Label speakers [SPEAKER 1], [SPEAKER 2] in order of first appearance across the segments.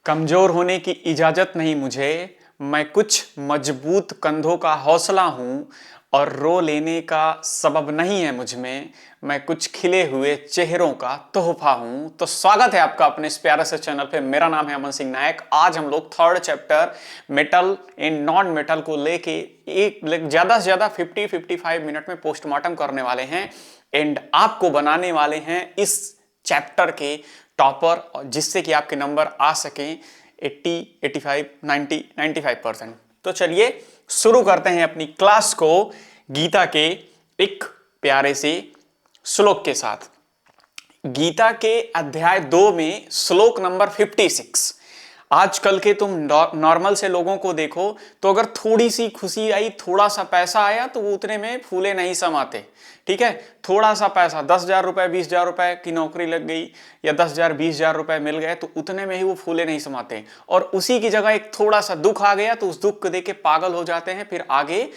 [SPEAKER 1] कमजोर होने की इजाजत नहीं मुझे, मैं कुछ मजबूत कंधों का हौसला हूं और रो लेने का सबब नहीं है मुझ में, मैं कुछ खिले हुए चेहरों का तोहफा हूं। तो स्वागत है आपका अपने इस प्यारे से चैनल पे। मेरा नाम है अमन सिंह नायक। आज हम लोग third chapter metal and non metal को लेके एक ज्यादा से ज्यादा 50-55 मिनट में पोस्टमार्टम करने वाले हैं एंड आपको बनाने वाले हैं इस चैप्टर के टॉपर, जिससे कि आपके नंबर आ सकें 80, 85, 90, 95%। तो चलिए शुरू करते हैं अपनी क्लास को गीता के एक प्यारे से श्लोक के साथ। गीता के अध्याय 2 में श्लोक नंबर 56। आजकल के तुम नॉर्मल से लोगों को देखो तो अगर थोड़ी सी खुशी आई, थोड़ा सा पैसा आया तो वो उतने में फूले नहीं समाते। ठीक है, थोड़ा सा पैसा 10,000 रुपए 20,000 रुपए की नौकरी लग गई या 10,000 20,000 रुपए मिल गए तो उतने में ही वो फूले नहीं समाते। और उसी की जगह एक थोड़ा सा दुख आ गया तो उस दुख को देख के पागल हो जाते हैं, फिर आगे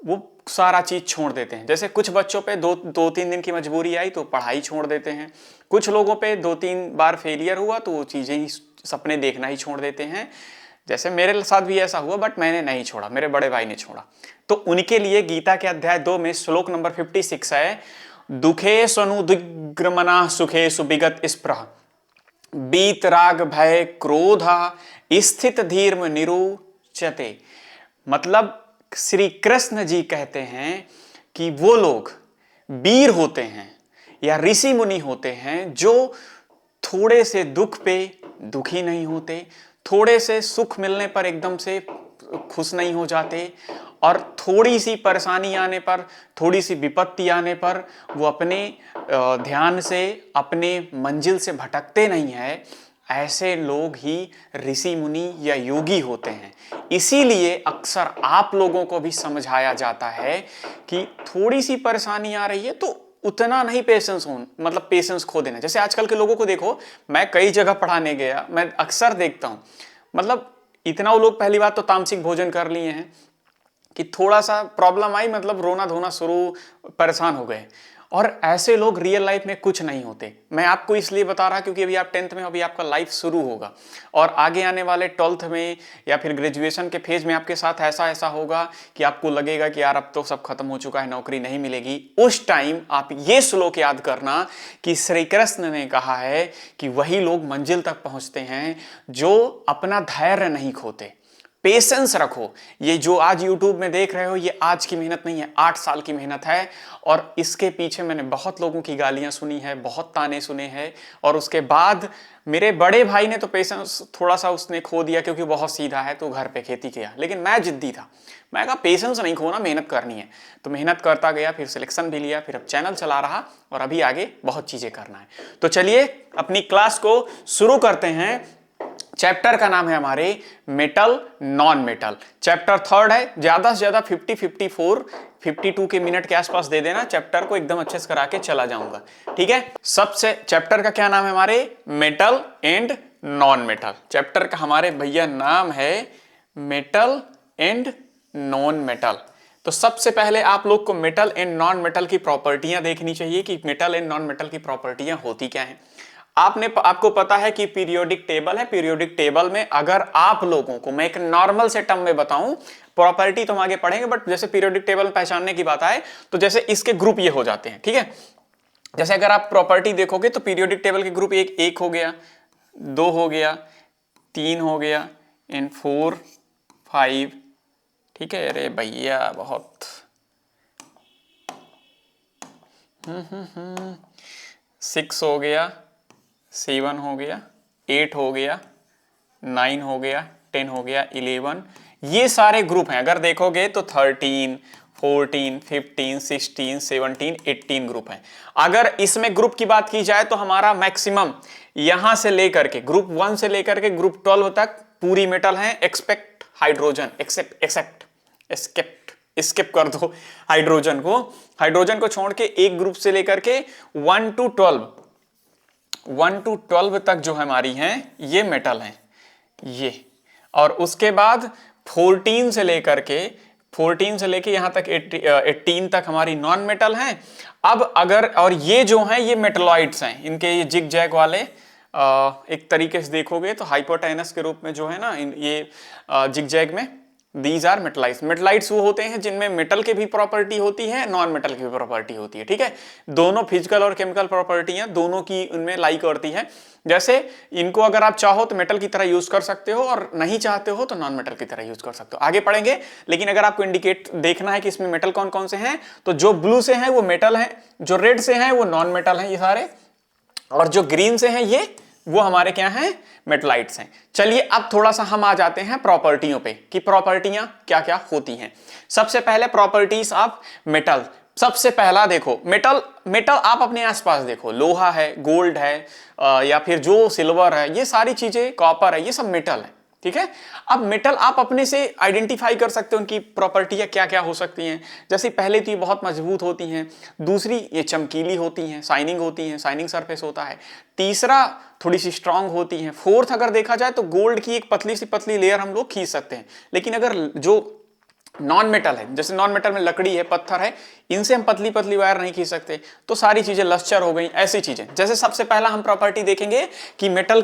[SPEAKER 1] वो सारा चीज छोड़ देते हैं। जैसे कुछ बच्चों पे दो तीन दिन की मजबूरी आई तो पढ़ाई छोड़ देते हैं। कुछ लोगों पे 2-3 बार फेलियर हुआ तो वो चीजें ही, सपने देखना ही छोड़ देते हैं। जैसे मेरे साथ भी ऐसा हुआ, बट मैंने नहीं छोड़ा, मेरे बड़े भाई ने छोड़ा। तो उनके लिए गीता के अध्याय 2 में श्लोक नंबर 56 है, दुखे स्वनुदिग्रमना सुखे सुविगत स्पृह बीत राग भय क्रोधा स्थित धीर्म निरुचते। मतलब श्री कृष्ण जी कहते हैं कि वो लोग वीर होते हैं या ऋषि मुनि होते हैं जो थोड़े से दुख पे दुखी नहीं होते, थोड़े से सुख मिलने पर एकदम से खुश नहीं हो जाते, और थोड़ी सी परेशानी आने पर, थोड़ी सी विपत्ति आने पर वो अपने ध्यान से, अपने मंजिल से भटकते नहीं है। ऐसे लोग ही ऋषि मुनि या योगी होते हैं। इसीलिए अक्सर आप लोगों को भी समझाया जाता है कि थोड़ी सी परेशानी आ रही है तो उतना नहीं पेशेंस हो, मतलब पेशेंस खो देना। जैसे आजकल के लोगों को देखो, मैं कई जगह पढ़ाने गया, मैं अक्सर देखता हूं, मतलब इतना वो लोग पहली बात तो तामसिक भोजन कर लिए हैं कि थोड़ा सा प्रॉब्लम आई मतलब रोना धोना शुरू, परेशान हो गए। और ऐसे लोग रियल लाइफ में कुछ नहीं होते। मैं आपको इसलिए बता रहा क्योंकि अभी आप 10th में, अभी आपका लाइफ शुरू होगा और आगे आने वाले 12th में या फिर ग्रेजुएशन के फेज में आपके साथ ऐसा ऐसा होगा कि आपको लगेगा कि यार अब तो सब खत्म हो चुका है, नौकरी नहीं मिलेगी। उस टाइम आप ये श्लोक याद करना कि श्री कृष्ण ने कहा है कि वही लोग मंजिल तक पहुंचते हैं जो अपना धैर्य नहीं खोते। पेशेंस रखो। ये जो आज YouTube में देख रहे हो ये आज की मेहनत नहीं है, 8 साल की मेहनत है। और इसके पीछे मैंने बहुत लोगों की गालियां सुनी है, बहुत ताने सुने हैं। और उसके बाद मेरे बड़े भाई ने तो पेशेंस थोड़ा सा उसने खो दिया क्योंकि बहुत सीधा है तो घर पे खेती किया, लेकिन मैं जिद्दी था। मैं कहा पेशेंस नहीं खोना, मेहनत करनी है। तो मेहनत करता गया, फिर सिलेक्शन भी लिया, फिर अब चैनल चला रहा और अभी आगे बहुत चीजें करना है। तो चलिए अपनी क्लास को शुरू करते हैं। चैप्टर का नाम है हमारे metal non metal. Chapter third है। ज्यादा से ज्यादा 50, 54, 52 के मिनट के आसपास दे देना, चैप्टर को एकदम अच्छे से करा के चला जाऊंगा। ठीक है, सबसे चैप्टर का क्या नाम है हमारे, metal and non metal. Chapter का हमारे भैया नाम है मेटल एंड नॉन मेटल। तो सबसे पहले आप लोग को मेटल एंड नॉन मेटल की प्रॉपर्टियां देखनी चाहिए कि मेटल एंड नॉन मेटल की प्रॉपर्टियां होती क्या हैं। आपको पता है कि पीरियोडिक टेबल है। पीरियोडिक टेबल में अगर आप लोगों को मैं एक नॉर्मल से टर्म में बताऊं, प्रॉपर्टी तो हम आगे पढ़ेंगे, बट जैसे पीरियोडिक टेबल में पहचानने की बात आए तो जैसे इसके ग्रुप ये हो जाते हैं। ठीक है, जैसे अगर आप प्रॉपर्टी देखोगे तो पीरियोडिक टेबल के ग्रुप एक हो गया, 2 हो गया, 3 हो गया एंड 4, 5। ठीक है, अरे भैया बहुत 6 हो गया, 7 हो गया, 8 हो गया, 9 हो गया, 10 हो गया, 11। ये सारे ग्रुप हैं। अगर देखोगे तो 13, 14, 15, 16, 17, 18 ग्रुप हैं। अगर इसमें ग्रुप की बात की जाए तो हमारा मैक्सिमम यहां से लेकर के ग्रुप 1 से लेकर के ग्रुप 12 तक पूरी मेटल है, एक्सेप्ट हाइड्रोजन। स्किप कर दो हाइड्रोजन को छोड़ के एक ग्रुप से लेकर के 1 to 12 तक जो हमारी हैं ये मेटल हैं ये। और उसके बाद 14 से लेके यहां तक 18 तक हमारी नॉन मेटल हैं। अब अगर और ये जो हैं ये मेटलॉइड्स हैं, इनके ये जिग जैग वाले एक तरीके से देखोगे तो हाइपोटेनस के रूप में जो है ना ये जिगजैग में दीज आर मेटलाइट्स। मेटलाइट्स वो होते हैं जिनमें मेटल की भी प्रॉपर्टी होती है, नॉन मेटल की भी प्रॉपर्टी होती है। ठीक है, दोनों फिजिकल और केमिकल प्रॉपर्टियां दोनों की उनमें लाई करती है। जैसे इनको अगर आप चाहो तो मेटल की तरह यूज कर सकते हो और नहीं चाहते हो तो नॉन मेटल की तरह यूज कर सकते हो। आगे पढ़ेंगे, लेकिन अगर आपको इंडिकेट देखना है कि इसमें मेटल कौन कौन से हैं, तो जो ब्लू से हैं वो मेटल है, जो रेड से हैं वो नॉन मेटल है ये सारे, और जो ग्रीन से हैं ये वो हमारे क्या हैं, मेटलाइट्स हैं। चलिए अब थोड़ा सा हम आ जाते हैं प्रॉपर्टियों पे कि प्रॉपर्टियां क्या क्या होती हैं। सबसे पहले प्रॉपर्टीज ऑफ मेटल। सबसे पहला देखो मेटल, मेटल आप अपने आसपास देखो, लोहा है, गोल्ड है, या फिर जो सिल्वर है, ये सारी चीजें, कॉपर है, ये सब मेटल है। ठीक है, अब मेटल आप अपने से आइडेंटिफाई कर सकते हो उनकी प्रॉपर्टियां क्या क्या हो सकती हैं। जैसे पहले तो ये बहुत मजबूत होती हैं, दूसरी ये चमकीली होती हैं, शाइनिंग होती हैं, शाइनिंग सरफेस होता है, तीसरा थोड़ी सी स्ट्रांग होती हैं, फोर्थ अगर देखा जाए तो गोल्ड की एक पतली सी पतली लेयर हम लोग खींच सकते हैं। लेकिन अगर जो नॉन मेटल है, जैसे नॉन मेटल में लकड़ी है, पत्थर है, इनसे हम पतली पतली वायर नहीं खींच सकते, तो सारी चीजें लस्चर हो गई, ऐसी चीजें। जैसे सबसे पहला हम प्रॉपर्टी देखेंगे कि मेटल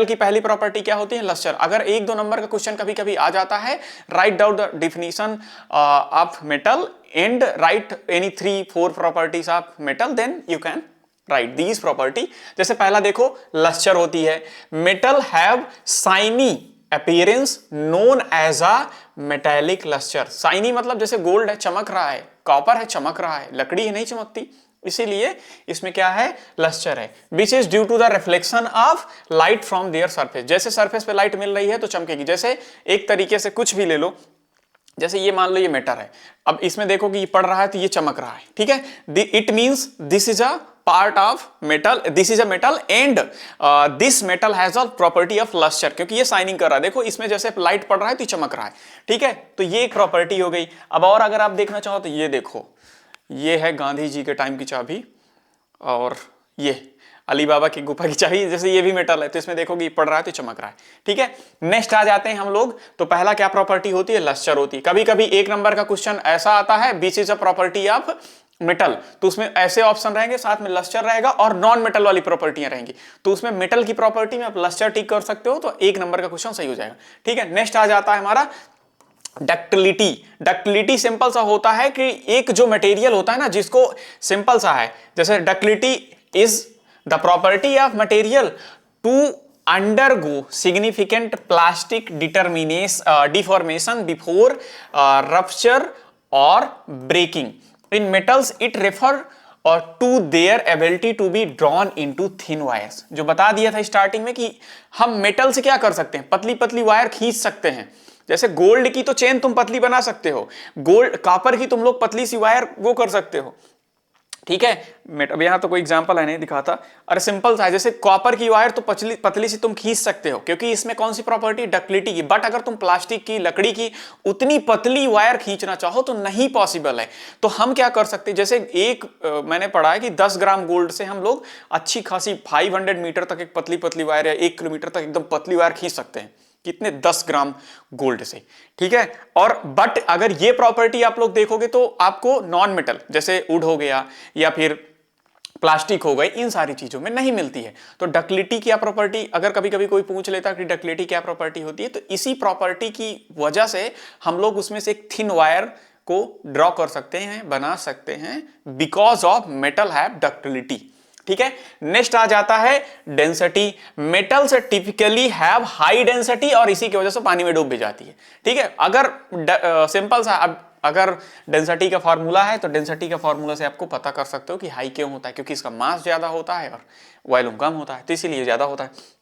[SPEAKER 1] की पहली प्रॉपर्टी क्या होती है, लस्चर। अगर 1-2 नंबर का क्वेश्चन कभी कभी आ जाता है, write down the definition of metal and write any 3-4 properties of metal, then you can write these property. जैसे पहला देखो, लस्चर होती है, metal have shiny appearance known as a metallic lustre. Shiny मतलब जैसे गोल्ड है, चमक रहा है, कॉपर है, चमक रहा है, लकड़ी है, नहीं चमकती, इसीलिए इसमें क्या है, लस्टर है। Which is due to the reflection of light from their surface. जैसे सरफेस पे लाइट मिल रही है तो चमकेगी। जैसे एक तरीके से कुछ भी ले लो, जैसे ये मान लो ये मेटर है, अब इसमें देखो कि ये पड़ रहा है तो ये चमक रहा है। ठीक है, it means this is a part of metal, this is a metal and this metal has a property of lustre, क्योंकि ये शाइनिंग कर रहा है। देखो इसमें जैसे लाइट पड़ रहा है तो ये चमक रहा है। ठीक है, तो ये एक प्रॉपर्टी हो गई। अब और अगर आप देखना चाहो तो ये देखो, ये है गांधी जी के टाइम की चाबी, और ये अली बाबा की गुफा की चाबी, जैसे ये भी मेटल है, तो इसमें देखो कि पड़ रहा है तो चमक रहा है। ठीक है, नेक्स्ट आ जाते हैं हम लोग। तो पहला क्या प्रॉपर्टी होती है, लस्टर होती है। कभी कभी 1 नंबर का क्वेश्चन ऐसा आता है, which is a property of metal, तो उसमें ऐसे ऑप्शन रहेंगे, साथ में लस्टर रहेगा और नॉन मेटल वाली प्रॉपर्टियां रहेंगी, तो उसमें मेटल की प्रॉपर्टी में आप लस्टर टिक कर सकते हो, तो 1 नंबर का क्वेश्चन सही हो जाएगा। ठीक है, नेक्स्ट आ जाता है हमारा डक्टिलिटी। डक्टिलिटी सिंपल सा होता है कि एक जो मटेरियल होता है ना, जिसको सिंपल सा है, जैसे ductility is the property of material to undergo significant plastic deformation before rupture or breaking. In metals it refer to their ability to be drawn into thin wires. जो बता दिया था स्टार्टिंग में कि हम मेटल से क्या कर सकते हैं, पतली पतली वायर खींच सकते हैं। जैसे गोल्ड की तो चेन तुम पतली बना सकते हो, गोल्ड कॉपर की तुम लोग पतली सी वायर वो कर सकते हो। ठीक है, अब यहां तो कोई एग्जांपल है नहीं दिखाता, अरे सिंपल सा है, जैसे कॉपर की वायर तो पतली सी तुम खींच सकते हो, क्योंकि इसमें कौन सी प्रॉपर्टी, डक्टिलिटी की। बट अगर तुम प्लास्टिक की, लकड़ी की उतनी पतली वायर खींचना चाहो तो नहीं पॉसिबल है। तो हम क्या कर सकते हैं, जैसे मैंने पढ़ा है कि 10 ग्राम गोल्ड से हम लोग अच्छी खासी 500 मीटर तक एक पतली पतली वायर या 1 किलोमीटर तक एकदम पतली वायर खींच सकते हैं। कितने, 10 ग्राम गोल्ड से। ठीक है, और बट अगर ये प्रॉपर्टी आप लोग देखोगे तो आपको नॉन मेटल जैसे वुड हो गया या फिर प्लास्टिक हो गई, इन सारी चीजों में नहीं मिलती है। तो डक्टिलिटी क्या प्रॉपर्टी, अगर कभी कभी कोई पूछ लेता कि डक्टिलिटी क्या प्रॉपर्टी होती है, तो इसी प्रॉपर्टी की वजह से हम लोग उसमें से एक थिन वायर को ड्रॉ कर सकते हैं, बना सकते हैं, because of metal have ductility. ठीक है, नेक्स्ट आ जाता है density. Metals typically have high density और इसी की वजह से पानी में डूब भी जाती है। ठीक है, अगर सिंपल सा, अब अगर डेंसिटी का फॉर्मूला है तो डेंसिटी का फॉर्मूला से आपको पता कर सकते हो कि हाई क्यों होता है, क्योंकि इसका मास ज्यादा होता है और वॉल्यूम कम होता है, तो इसीलिए ज्यादा होता है।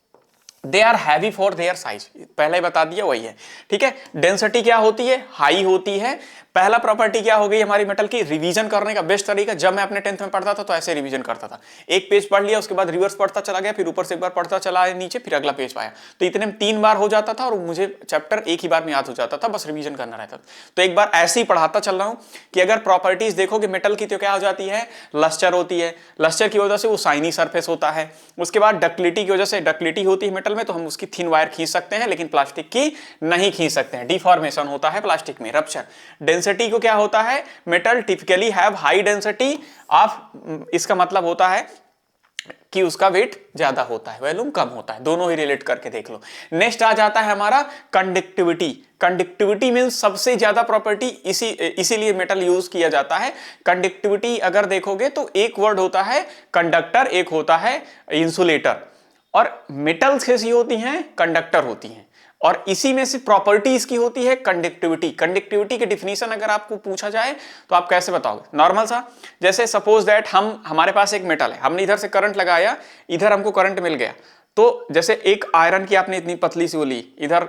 [SPEAKER 1] They are heavy for their size, पहले बता दिया वही है। ठीक है, डेंसिटी क्या होती है, हाई होती है। पहला प्रॉपर्टी क्या हो गई हमारी मेटल की, रिवीजन करने का बेस्ट तरीका, जब मैं अपने 10th में पढ़ता था तो ऐसे रिवीजन करता था, एक पेज पढ़ लिया, उसके बाद रिवर्स पढ़ता चला गया, फिर ऊपर से एक बार पढ़ता चला नीचे, फिर अगला पेज पाया, तो इतने में 3 बार हो जाता था और मुझे चैप्टर एक ही बार में याद हो जाता था, बस रिवीजन करना रहता था। तो एक बार ऐसे ही पढ़ाता चल रहा हूं कि अगर प्रॉपर्टीज देखोगे मेटल की तो क्या हो जाती है, लस्टर होती है, लस्टर की वजह से वो शाइनी सरफेस होता है। उसके बाद डक्टिलिटी की वजह से, डक्टिलिटी होती है मेटल में तो हम उसकी थिन वायर खींच सकते हैं, लेकिन प्लास्टिक की नहीं खींच सकते हैं, डिफॉर्मेशन होता है प्लास्टिक में, रप्चर। डेंसिटी को क्या होता है, metal typically have high density of, इसका मतलब होता है कि उसका वेट ज्यादा होता है, वॉल्यूम कम होता है, दोनों ही रिलेट करके देख लो। नेक्स्ट आ जाता है हमारा कंडक्टिविटी। कंडक्टिविटी मींस सबसे ज्यादा प्रॉपर्टी इसीलिए मेटल यूज किया जाता है। कंडक्टिविटी अगर देखोगे तो एक वर्ड होता है कंडक्टर, एक होता है इंसुलेटर, और मेटल्स कैसी होती हैं, कंडक्टर होती हैं, और इसी में से प्रॉपर्टी इसकी होती है कंडक्टिविटी। कंडक्टिविटी की डिफिनीशन अगर आपको पूछा जाए तो आप कैसे बताओगे? नॉर्मल सा, जैसे सपोज दैट हमारे पास एक मेटल है, हमने इधर से करंट लगाया, इधर हमको करंट मिल गया, तो जैसे एक आयरन की आपने इतनी पतली सी वो ली, इधर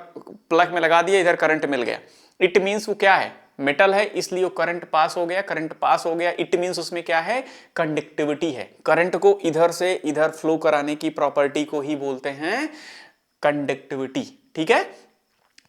[SPEAKER 1] प्लग में लगा दिया, इधर करंट मिल गया, इट मीन्स वो क्या है, मेटल है, इसलिए वो करंट पास हो गया, करंट पास हो गया, इट मीन्स उसमें क्या है, कंडक्टिविटी है। करंट को इधर से इधर फ्लो कराने की प्रॉपर्टी को ही बोलते हैं कंडक्टिविटी। ठीक है,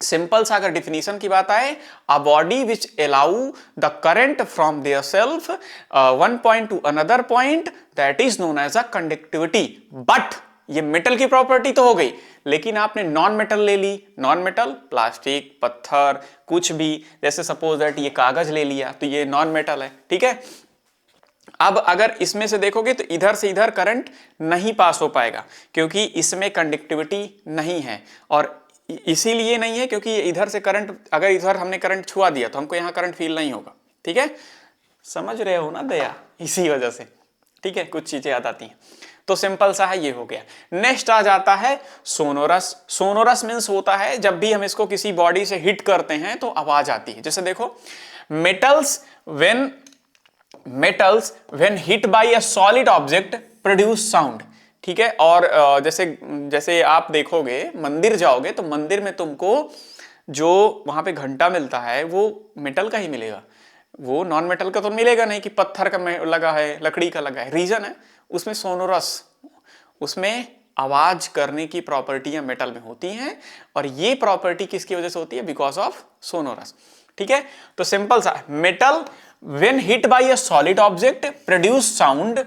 [SPEAKER 1] सिंपल सा अगर डिफिनीशन की बात आए, a body which allow the current from their self one point to another point, that is known as a conductivity. But ये मेटल की प्रॉपर्टी तो हो गई, लेकिन आपने नॉन मेटल ले ली, नॉन मेटल प्लास्टिक, पत्थर, कुछ भी, जैसे सपोज दैट ये कागज ले लिया, तो ये नॉन मेटल है। ठीक है, अब अगर इसमें से देखोगे तो इधर से इधर करंट नहीं पास हो पाएगा, क्योंकि इसमें कंडक्टिविटी नहीं है, और इसीलिए नहीं है क्योंकि इधर से करंट, अगर इधर हमने करंट छुआ दिया तो हमको यहां करंट फील नहीं होगा। ठीक है, समझ रहे हो ना दया, इसी वजह से। ठीक है, कुछ चीजें याद आती हैं, तो सिंपल सा है, ये हो गया। नेक्स्ट आ जाता है सोनोरस। सोनोरस मीन्स होता है जब भी हम इसको किसी बॉडी से हिट करते हैं तो आवाज आती है। जैसे देखो, metals when hit by a solid object produce sound. ठीक है, और जैसे आप देखोगे, मंदिर जाओगे तो मंदिर में तुमको जो वहां पे घंटा मिलता है वो मेटल का ही मिलेगा, वो नॉन मेटल का तो मिलेगा नहीं कि पत्थर का लगा है, लकड़ी का लगा है। रीजन है उसमें सोनोरस, उसमें आवाज करने की प्रॉपर्टियां मेटल में होती हैं, और ये प्रॉपर्टी किसकी वजह से होती है, बिकॉज ऑफ सोनोरस। ठीक है, तो सिंपल सा, metal when hit by a solid object produce sound,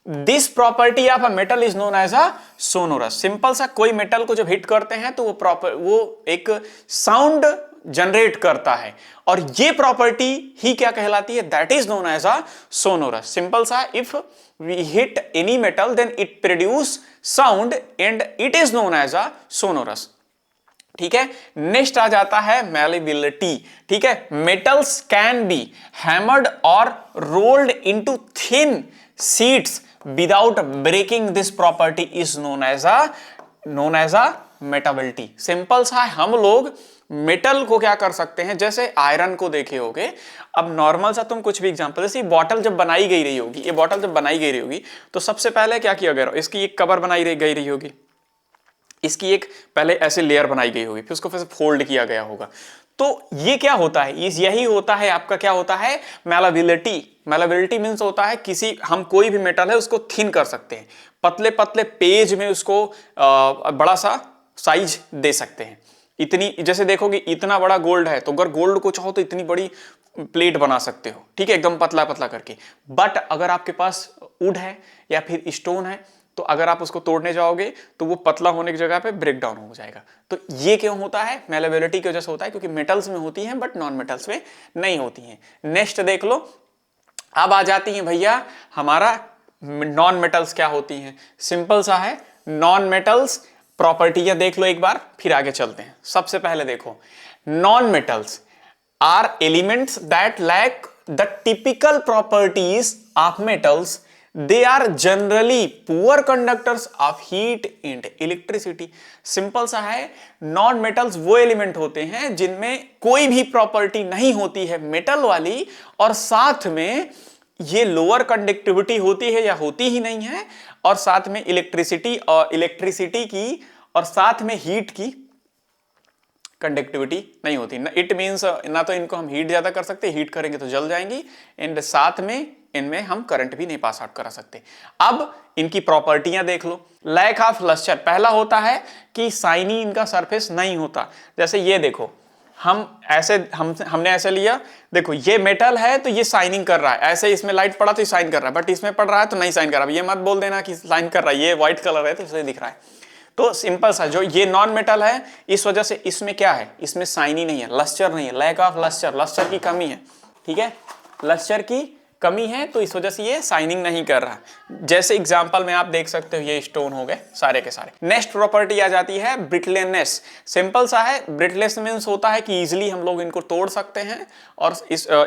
[SPEAKER 1] this property of a metal is known as a sonorous. Simple सा, कोई मेटल को जब हिट करते हैं तो वो एक साउंड जनरेट करता है, और ये प्रॉपर्टी ही क्या कहलाती है, that is known as a sonorous. Simple सा, if we hit any metal then it produce sound and it is known as a sonorous. ठीक है, नेक्स्ट आ जाता है मैलेबिलिटी। ठीक है, मेटल्स कैन बी हैमर्ड और rolled into thin sheets without breaking, this property is known as a malleability. Simple सा, हम लोग मेटल को क्या कर सकते हैं, जैसे आयरन को देखे होगे। अब नॉर्मल सा तुम कुछ भी एग्जांपल, जैसे बॉटल जब बनाई गई रही होगी, ये बॉटल जब बनाई गई रही होगी तो सबसे पहले क्या किया गया, इसकी एक कवर बनाई गई रही होगी, इसकी एक पहले ऐसे लेयर बनाई गई होगी, फिर उसको फिर फोल्ड किया गया होगा। तो ये क्या होता है, यही होता है आपका, क्या होता है, मैलेबिलिटी। मैलेबिलिटी मींस होता है हम कोई भी मेटल है उसको थिन कर सकते हैं, पतले पतले पेज में उसको बड़ा सा साइज दे सकते हैं। इतनी, जैसे देखोगे इतना बड़ा गोल्ड है, तो अगर गोल्ड को चाहो तो इतनी बड़ी प्लेट बना सकते हो। ठीक है, एकदम पतला पतला करके। बट अगर आपके पास वुड है या फिर स्टोन है, तो अगर आप उसको तोड़ने जाओगे तो वो पतला होने की जगह पे ब्रेक डाउन हो जाएगा। तो ये क्यों होता है, मैलेबिलिटी की वजह से होता है, क्योंकि मेटल्स में होती हैं बट नॉन मेटल्स में नहीं होती हैं। नेक्स्ट देख लो, अब आ जाती हैं भैया हमारा नॉन मेटल्स क्या होती हैं। सिंपल सा है, नॉन मेटल्स प्रॉपर्टियां देख लो एक बार, फिर आगे चलते हैं। सबसे पहले देखो, non metals are elements that lack the typical properties of metals, they are generally poor conductors of heat and electricity। Simple सा है, नॉन मेटल्स वो एलिमेंट होते हैं जिनमें कोई भी प्रॉपर्टी नहीं होती है मेटल वाली, और साथ में ये लोअर कंडक्टिविटी होती है या होती ही नहीं है, और साथ में इलेक्ट्रिसिटी की और साथ में हीट की कंडक्टिविटी नहीं होती। इट मींस ना तो इनको हम हीट ज्यादा कर सकते, हीट करेंगे तो जल जाएंगी, एंड साथ में इनमें हम करंट भी नहीं पास आउट करा सकते। अब इनकी प्रॉपर्टियां देख लो। लैक ऑफ लस्टर, पहला होता है कि शाइनी इनका सरफेस नहीं होता। जैसे ये देखो, हमने ऐसे लिया, देखो ये मेटल है तो ये शाइनिंग कर रहा है, ऐसे इसमें लाइट पड़ा तो ये शाइन कर रहा है, बट इसमें पड़ रहा है तो नहीं शाइन कर रहा है। ये मत बोल देना कि शाइन कर रहा है, ये व्हाइट कलर है तो इसलिए दिख रहा है। तो सिंपल सा, जो ये नॉन मेटल है इस वजह से इसमें क्या है, इसमें शाइनी नहीं है, लस्टर नहीं है, लैक ऑफ लस्टर, लस्टर की कमी है। ठीक है, लस्टर की कमी है, तो इस वजह से ये शाइनिंग नहीं कर रहा। जैसे एग्जांपल में आप देख सकते हो, ये स्टोन हो गए सारे के सारे। नेक्स्ट प्रॉपर्टी आ जाती है ब्रिटलेनेस। सिंपल सा है, ब्रिटलेस मीन्स होता है कि इजिली हम लोग इनको तोड़ सकते हैं और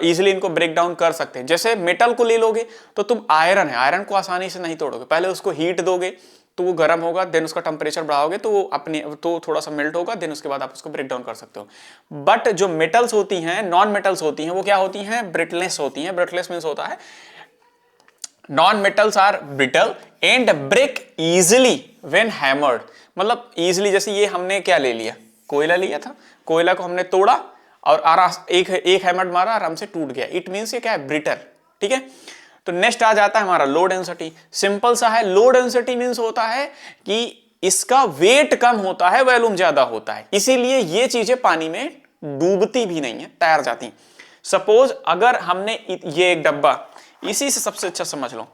[SPEAKER 1] इजिली इनको ब्रेक डाउन कर सकते हैं। जैसे मेटल को ले लोगे तो तुम आयरन है, आयरन को आसानी से नहीं तोड़ोगे, पहले उसको हीट दोगे तो वो गर्म होगा, देन उसका टेम्परेचर बढ़ाओगे तो वो अपने तो थोड़ा सा मेल्ट होगा, देन उसके बाद आप उसको ब्रेक डाउन कर सकते हो। बट जो मेटल्स होती हैं, नॉन मेटल्स होती हैं, वो क्या होती हैं? ब्रिटलेस होती हैं। ब्रिटलेस मींस होता है non metals are brittle and break easily when hammered. मतलब इजिली, जैसे ये हमने क्या ले लिया, कोयला लिया था, कोयला को हमने तोड़ा और एक हैमर मारा, आराम से टूट गया। इट मींस ये क्या है? ब्रिटल। ठीक है। तो नेक्स्ट आ जाता है हमारा लो डेंसिटी। सिंपल सा है, लो डेंसिटी मींस होता है कि इसका वेट कम होता है, वॉल्यूम ज्यादा होता है, इसीलिए ये चीजें पानी में डूबती भी नहीं है, तैर जाती। सपोज अगर हमने ये एक डब्बा, इसी से सबसे अच्छा समझ लो,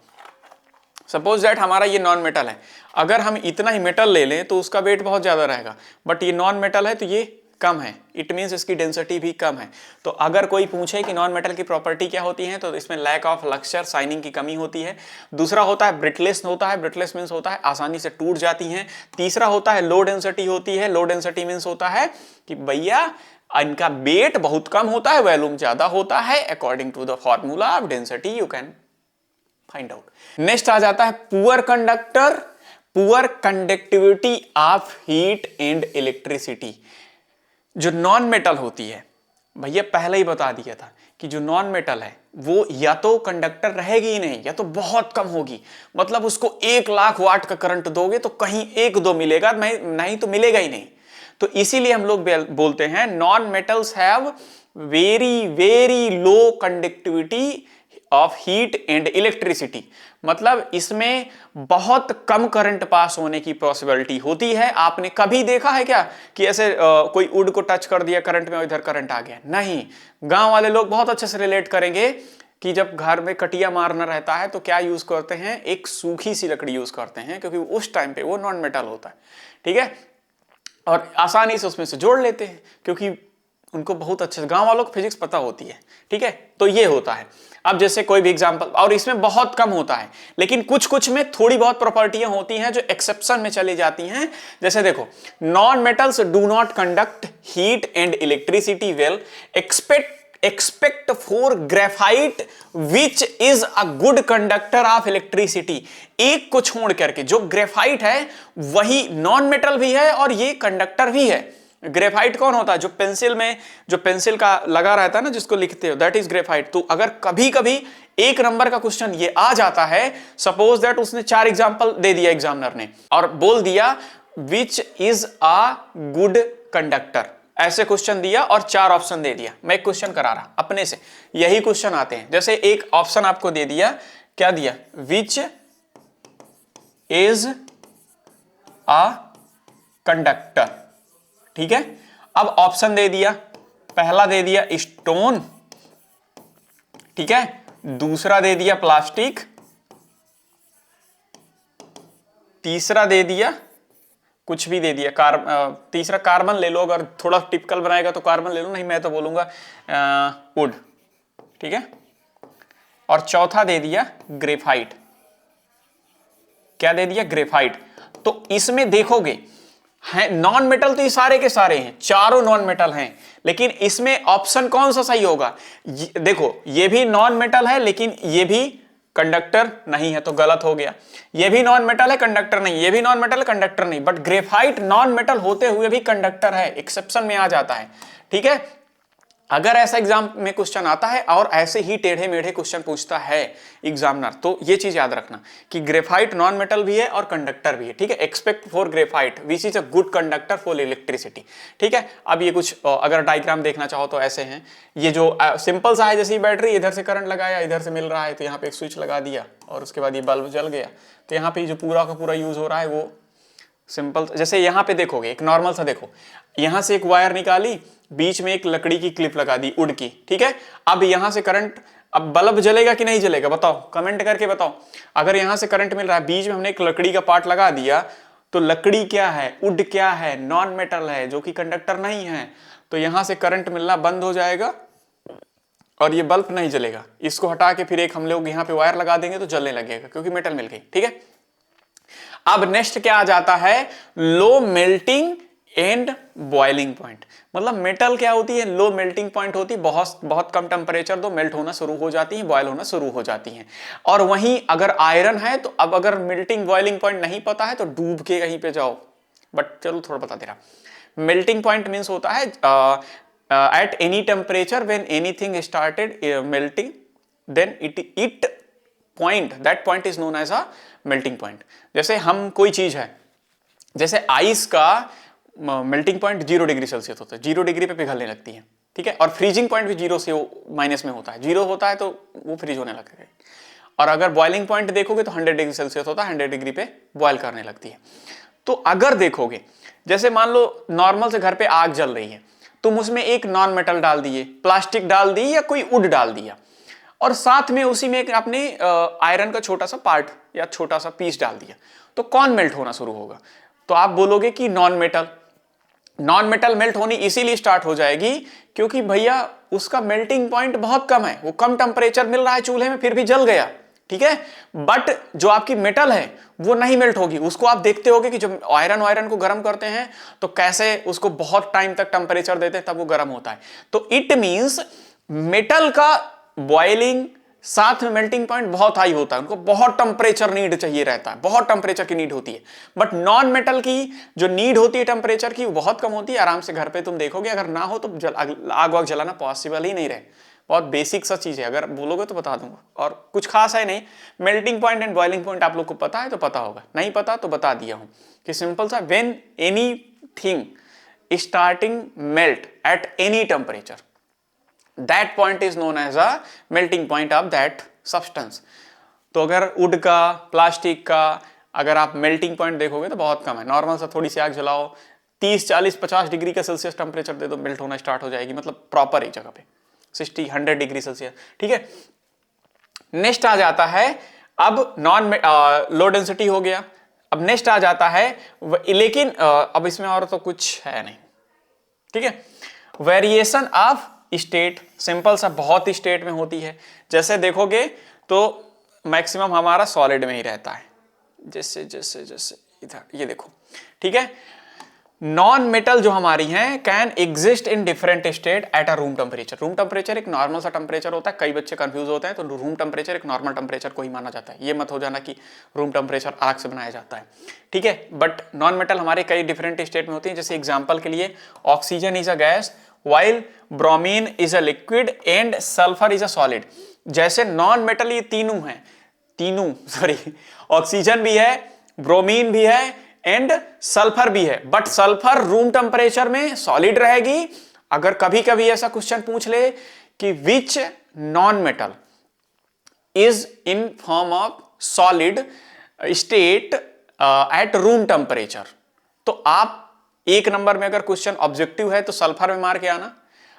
[SPEAKER 1] सपोज दैट हमारा ये नॉन मेटल है, अगर हम इतना ही मेटल ले लें तो उसका वेट बहुत ज्यादा रहेगा, बट ये नॉन मेटल है तो ये कम है, इट मींस इसकी डेंसिटी भी कम है। तो अगर कोई पूछे कि नॉन मेटल की प्रॉपर्टी क्या होती है, तो इसमें लैक ऑफ लक्चर, शाइनिंग की कमी होती है। दूसरा होता है ब्रिटलेस होता है, ब्रिटलेस मींस होता है आसानी से टूट जाती हैं। तीसरा होता है लो डेंसिटी होती है, लो डेंसिटी मींस होता है कि भैया इनका वेट बहुत कम होता है, वॉल्यूम ज्यादा होता है। According to the formula of density you can find out. Next आ जाता है poor conductor, poor conductivity of heat and electricity. जो नॉन मेटल होती है, भैया पहले ही बता दिया था कि जो नॉन मेटल है वो या तो कंडक्टर रहेगी ही नहीं, या तो बहुत कम होगी। मतलब उसको 1,00,000 वाट का करंट दोगे तो कहीं 1-2 मिलेगा, नहीं तो मिलेगा ही नहीं। तो इसीलिए हम लोग बोलते हैं non metals have very very low conductivity of heat and electricity. मतलब इसमें बहुत कम करंट पास होने की पॉसिबिलिटी होती है। आपने कभी देखा है क्या कि ऐसे कोई वुड को टच कर दिया करंट में और इधर करंट आ गया? नहीं। गांव वाले लोग बहुत अच्छे से रिलेट करेंगे कि जब घर में कटिया मारना रहता है तो क्या यूज करते हैं? एक सूखी सी लकड़ी यूज करते हैं, क्योंकि उस टाइम पे वो नॉन मेटल होता है। ठीक है। और आसानी से उसमें से जोड़ लेते हैं, क्योंकि उनको बहुत अच्छे, गांव वालों को फिजिक्स पता होती है। ठीक है। तो ये होता है। अब जैसे कोई भी एग्जांपल, और इसमें बहुत कम होता है, लेकिन कुछ कुछ में थोड़ी बहुत प्रॉपर्टियां होती हैं जो एक्सेप्शन में चली जाती हैं। जैसे देखो, non metals do not conduct heat and electricity well expect for graphite which is a good conductor of electricity. एक को छोड़ करके जो ग्रेफाइट है वही नॉन मेटल भी है और ये कंडक्टर भी है। ग्रेफाइट कौन होता है? जो पेंसिल में, जो पेंसिल का लगा रहता है ना, जिसको लिखते हो, दैट इज ग्रेफाइट। तो अगर कभी कभी 1 नंबर का क्वेश्चन ये आ जाता है, सपोज दैट उसने 4 एग्जांपल दे दिया एग्जामिनर ने और बोल दिया which is a good conductor, ऐसे क्वेश्चन दिया और 4 ऑप्शन दे दिया। मैं एक क्वेश्चन करा रहा अपने से, यही क्वेश्चन आते हैं। जैसे एक ऑप्शन आपको दे दिया, क्या दिया? Which is a conductor. ठीक है। अब ऑप्शन दे दिया, पहला दे दिया स्टोन, ठीक है, दूसरा दे दिया प्लास्टिक, तीसरा दे दिया कुछ भी दे दिया, तीसरा कार्बन ले लो, अगर थोड़ा टिपिकल बनाएगा तो कार्बन ले लो, नहीं मैं तो बोलूंगा वुड। ठीक है। और चौथा दे दिया ग्रेफाइट। क्या दे दिया? ग्रेफाइट। तो इसमें देखोगे है नॉन मेटल, तो ये सारे के सारे हैं, चारों नॉन मेटल हैं, लेकिन इसमें ऑप्शन कौन सा सही होगा? देखो, ये भी नॉन मेटल है लेकिन ये भी कंडक्टर नहीं है, तो गलत हो गया। ये भी नॉन मेटल है, कंडक्टर नहीं, ये भी नॉन मेटल है, कंडक्टर नहीं, बट ग्रेफाइट नॉन मेटल होते हुए भी कंडक्टर है, एक्सेप्शन में आ जाता है। ठीक है। अगर ऐसा एग्जाम में क्वेश्चन आता है और ऐसे ही टेढ़े मेढ़े क्वेश्चन पूछता है एग्जामिनर, तो ये चीज याद रखना कि ग्रेफाइट नॉन मेटल भी है और कंडक्टर भी है। ठीक है। Expect for graphite which is a good conductor for electricity. ठीक है। अब ये कुछ अगर डायग्राम देखना चाहो तो ऐसे हैं। ये जो सिंपल सा है, जैसे बैटरी, इधर से करंट लगाया, इधर से मिल रहा है, तो यहाँ पे एक स्विच लगा दिया और उसके बाद ये बल्ब जल गया। तो यहाँ पे जो पूरा का पूरा यूज हो रहा है वो सिंपल, जैसे यहाँ पे देखोगे एक नॉर्मल सा, देखो यहां से एक वायर निकाली, बीच में एक लकड़ी की क्लिप लगा दी वुड की। ठीक है। अब यहां से करंट, अब बल्ब जलेगा कि नहीं जलेगा? बताओ, कमेंट करके बताओ। अगर यहां से करंट मिल रहा है, बीच में हमने एक लकड़ी का पार्ट लगा दिया, तो लकड़ी क्या है? वुड क्या है? नॉन मेटल है, जो कि कंडक्टर नहीं है। तो यहां से करंट मिलना बंद हो जाएगा और ये बल्ब नहीं जलेगा। इसको हटा के फिर एक हम लोग यहाँ पे वायर लगा देंगे तो जलने लगेगा, क्योंकि मेटल मिल गई। ठीक है, अब नेक्स्ट क्या आ जाता है, low melting and boiling point. मतलब मेटल क्या होती है, लो मेल्टिंग पॉइंट होती है, बहुत बहुत कम टेम्परेचर दो मेल्ट होना शुरू हो जाती है, बॉयल होना शुरू हो जाती है। और वहीं अगर आयरन है तो अब अगर मेल्टिंग बॉइलिंग पॉइंट नहीं पता है तो डूब के कहीं पे जाओ, बट चलो थोड़ा बता दे रहा। मेल्टिंग पॉइंट मीन्स होता है at any temperature when anything started melting then it point, that point is known as a melting point. जैसे हम कोई चीज है, जैसे आइस का मेल्टिंग पॉइंट 0 डिग्री सेल्सियस होता है, 0 डिग्री पे पिघलने लगती है। ठीक है, और फ्रीजिंग पॉइंट भी 0 से माइनस में होता है, 0 होता है तो वो फ्रीज होने लगता है। और अगर बॉइलिंग पॉइंट देखोगे तो 100 डिग्री सेल्सियस होता है, 100 डिग्री पे बॉयल करने लगती है। तो अगर देखोगे, जैसे मान लो नॉर्मल से घर पे आग जल रही है, तुम उसमें एक नॉन मेटल डाल दिए, प्लास्टिक डाल दी या कोई वुड डाल दिया, और साथ में उसी में एक आपने आयरन का छोटा सा पार्ट या छोटा सा पीस डाल दिया, तो कौन मेल्ट होना शुरू होगा? तो आप बोलोगे कि non metal. Non metal melt होनी इसीलिए स्टार्ट हो जाएगी क्योंकि भैया उसका मेल्टिंग पॉइंट बहुत कम है, वो कम टेम्परेचर मिल रहा है चूल्हे में फिर भी जल गया। ठीक है, बट जो आपकी मेटल है वो नहीं मेल्ट होगी। उसको आप देखते होगे कि जब आयरन को गर्म करते हैं तो कैसे उसको बहुत टाइम तक टेम्परेचर देते हैं तब वो गर्म होता है। तो इट मींस मेटल का बॉइलिंग साथ में मेल्टिंग पॉइंट बहुत हाई होता है, उनको बहुत टेम्परेचर नीड चाहिए रहता है, बहुत टेम्परेचर की नीड होती है। बट नॉन मेटल की जो नीड होती है टेम्परेचर की वो बहुत कम होती है। आराम से घर पे तुम देखोगे, अगर ना हो तो आग वाग जलाना पॉसिबल ही नहीं रहे। बहुत बेसिक सा चीज है, अगर बोलोगे तो बता दूंगा, और कुछ खास है नहीं। Melting point and boiling point आप लोग को पता है तो पता होगा, नहीं पता तो बता दिया हूं कि सिंपल सा, when anything starting melt eight any temperature, that point is known as a melting point of that substance। तो अगर वुड का, प्लास्टिक का अगर आप मेल्टिंग पॉइंट देखोगे तो बहुत कम है। नॉर्मल सा थोड़ी सी आग जलाओ, 30 40 50 डिग्री का सेल्सियस टेम्परेचर दे दो, मेल्ट होना स्टार्ट हो जाएगी, मतलब प्रॉपर एक जगह पे 60 100 डिग्री सेल्सियस। ठीक है, नेक्स्ट आ जाता है अब नॉन लो डेंसिटी हो गया। अब नेक्स्ट आ जाता है लेकिन अब इसमें और तो कुछ है नहीं। ठीक है, वेरिएशन ऑफ स्टेट, सिंपल सा बहुत ही स्टेट में होती है। जैसे देखोगे तो मैक्सिमम हमारा सॉलिड में ही रहता है, जैसे जैसे जैसे इधर ये देखो। ठीक है, नॉन मेटल जो हमारी हैं can exist in different state eight a room temperature. Room temperature एक नॉर्मल सा टेम्परेचर होता है, कई बच्चे कंफ्यूज होते हैं, तो रूम टेम्परेचर एक नॉर्मल टेम्परेचर को ही माना जाता है। ये मत हो जाना कि रूम टेम्परेचर अलग से बनाया जाता है। ठीक है, बट नॉन मेटल हमारे कई डिफरेंट स्टेट में होती है। जैसे एग्जाम्पल के लिए, oxygen is a gas, while bromine is a liquid and sulphur is a solid. जैसे नॉन मेटल ये तीनों सॉरी, ऑक्सीजन भी है, ब्रोमीन भी है एंड सल्फर भी है, बट सल्फर रूम टेम्परेचर में सॉलिड रहेगी। अगर कभी कभी ऐसा क्वेश्चन पूछ ले कि which non metal is in form of solid state at room temperature, तो आप एक नंबर में अगर क्वेश्चन ऑब्जेक्टिव है तो सल्फर में मार के आना,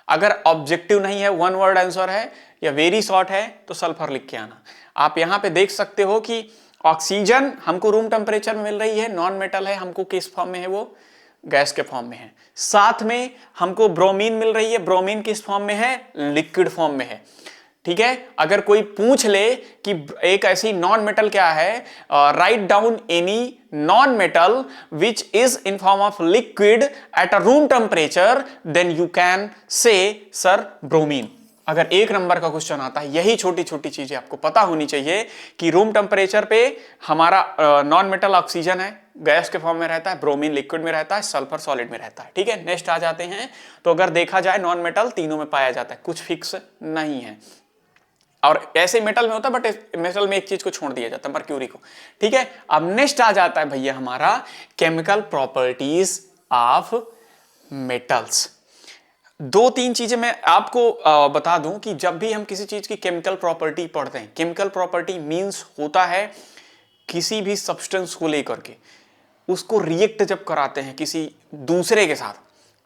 [SPEAKER 1] अगर ऑब्जेक्टिव नहीं है, वन वर्ड आंसर है या वेरी शॉर्ट है तो सल्फर लिख के आना। आप यहां पे देख सकते हो कि ऑक्सीजन हमको रूम टेम्परेचर में मिल रही है, नॉन मेटल है, हमको किस फॉर्म में है, वो गैस के फॉर्म में है। साथ में हमको ब्रोमीन मिल रही है, ब्रोमीन किस फॉर्म में है, लिक्विड फॉर्म में है। ठीक है, अगर कोई पूछ ले कि एक ऐसी नॉन मेटल क्या है, write down any non metal which is in form of liquid at a room temperature, then you can say sir bromine. अगर एक नंबर का क्वेश्चन आता है, यही छोटी छोटी चीजें आपको पता होनी चाहिए कि रूम टेम्परेचर पे हमारा नॉन मेटल ऑक्सीजन है, गैस के फॉर्म में रहता है, ब्रोमीन लिक्विड में रहता है, सल्फर सॉलिड में रहता है। ठीक है, नेक्स्ट आ जाते हैं। तो अगर देखा जाए नॉन मेटल तीनों में पाया जाता है, कुछ फिक्स नहीं है, और ऐसे मेटल में होता है, बट मेटल में एक चीज को छोड़ दिया जाता है, मर्क्यूरी को। ठीक है, अब नेक्स्ट आ जाता है भैया हमारा केमिकल प्रॉपर्टीज ऑफ मेटल्स। दो तीन चीजें मैं आपको बता दूं कि जब भी हम किसी चीज की केमिकल प्रॉपर्टी पढ़ते हैं, केमिकल प्रॉपर्टी मींस होता है किसी भी सब्सटेंस को लेकर के उसको रिएक्ट जब कराते हैं किसी दूसरे के साथ,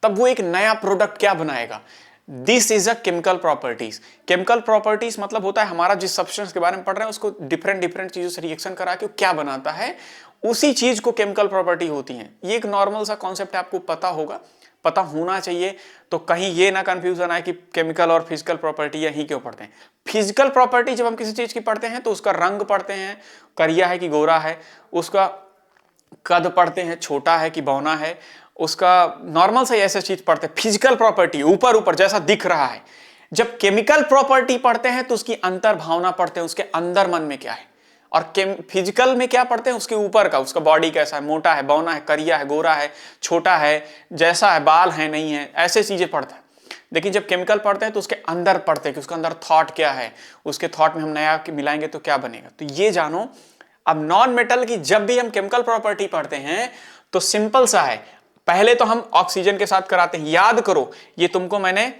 [SPEAKER 1] तब वो एक नया प्रोडक्ट क्या बनाएगा, this is a chemical properties. Chemical properties मतलब होता है हमारा जिस सब्सटेंस के बारे में पढ़ रहे हैं उसको डिफरेंट डिफरेंट चीजों से रिएक्शन करा के क्या बनाता है, उसी चीज को केमिकल प्रॉपर्टी होती है। ये एक नॉर्मल सा कॉन्सेप्ट आपको पता होगा, पता होना चाहिए। तो कहीं ये ना कंफ्यूजन आए कि केमिकल और फिजिकल प्रॉपर्टी यही क्यों पढ़ते हैं। फिजिकल प्रॉपर्टी जब हम किसी चीज की पढ़ते हैं तो उसका रंग पढ़ते हैं, करिया है कि गोरा है, उसका कद पढ़ते हैं, छोटा है कि बौना है, उसका नॉर्मल से ऐसे चीज पढ़ते हैं। फिजिकल प्रॉपर्टी ऊपर ऊपर जैसा दिख रहा है। जब केमिकल प्रॉपर्टी पढ़ते हैं तो उसकी अंतर भावना पढ़ते हैं, उसके अंदर मन में क्या है। और फिजिकल में क्या पढ़ते हैं, उसके ऊपर का, उसका बॉडी कैसा है, मोटा है, बौना है, करिया है, गोरा है, छोटा है, जैसा है, बाल है नहीं है, ऐसे चीजें पढ़ते हैं। लेकिन जब केमिकल पढ़ते हैं तो उसके अंदर पढ़ते हैं कि उसके अंदर थॉट क्या है, उसके थॉट में हम नया मिलाएंगे तो क्या बनेगा। तो ये जानो। अब नॉन मेटल की जब भी हम केमिकल प्रॉपर्टी पढ़ते हैं तो सिंपल सा है, पहले तो हम ऑक्सीजन के साथ कराते हैं। याद करो, ये तुमको मैंने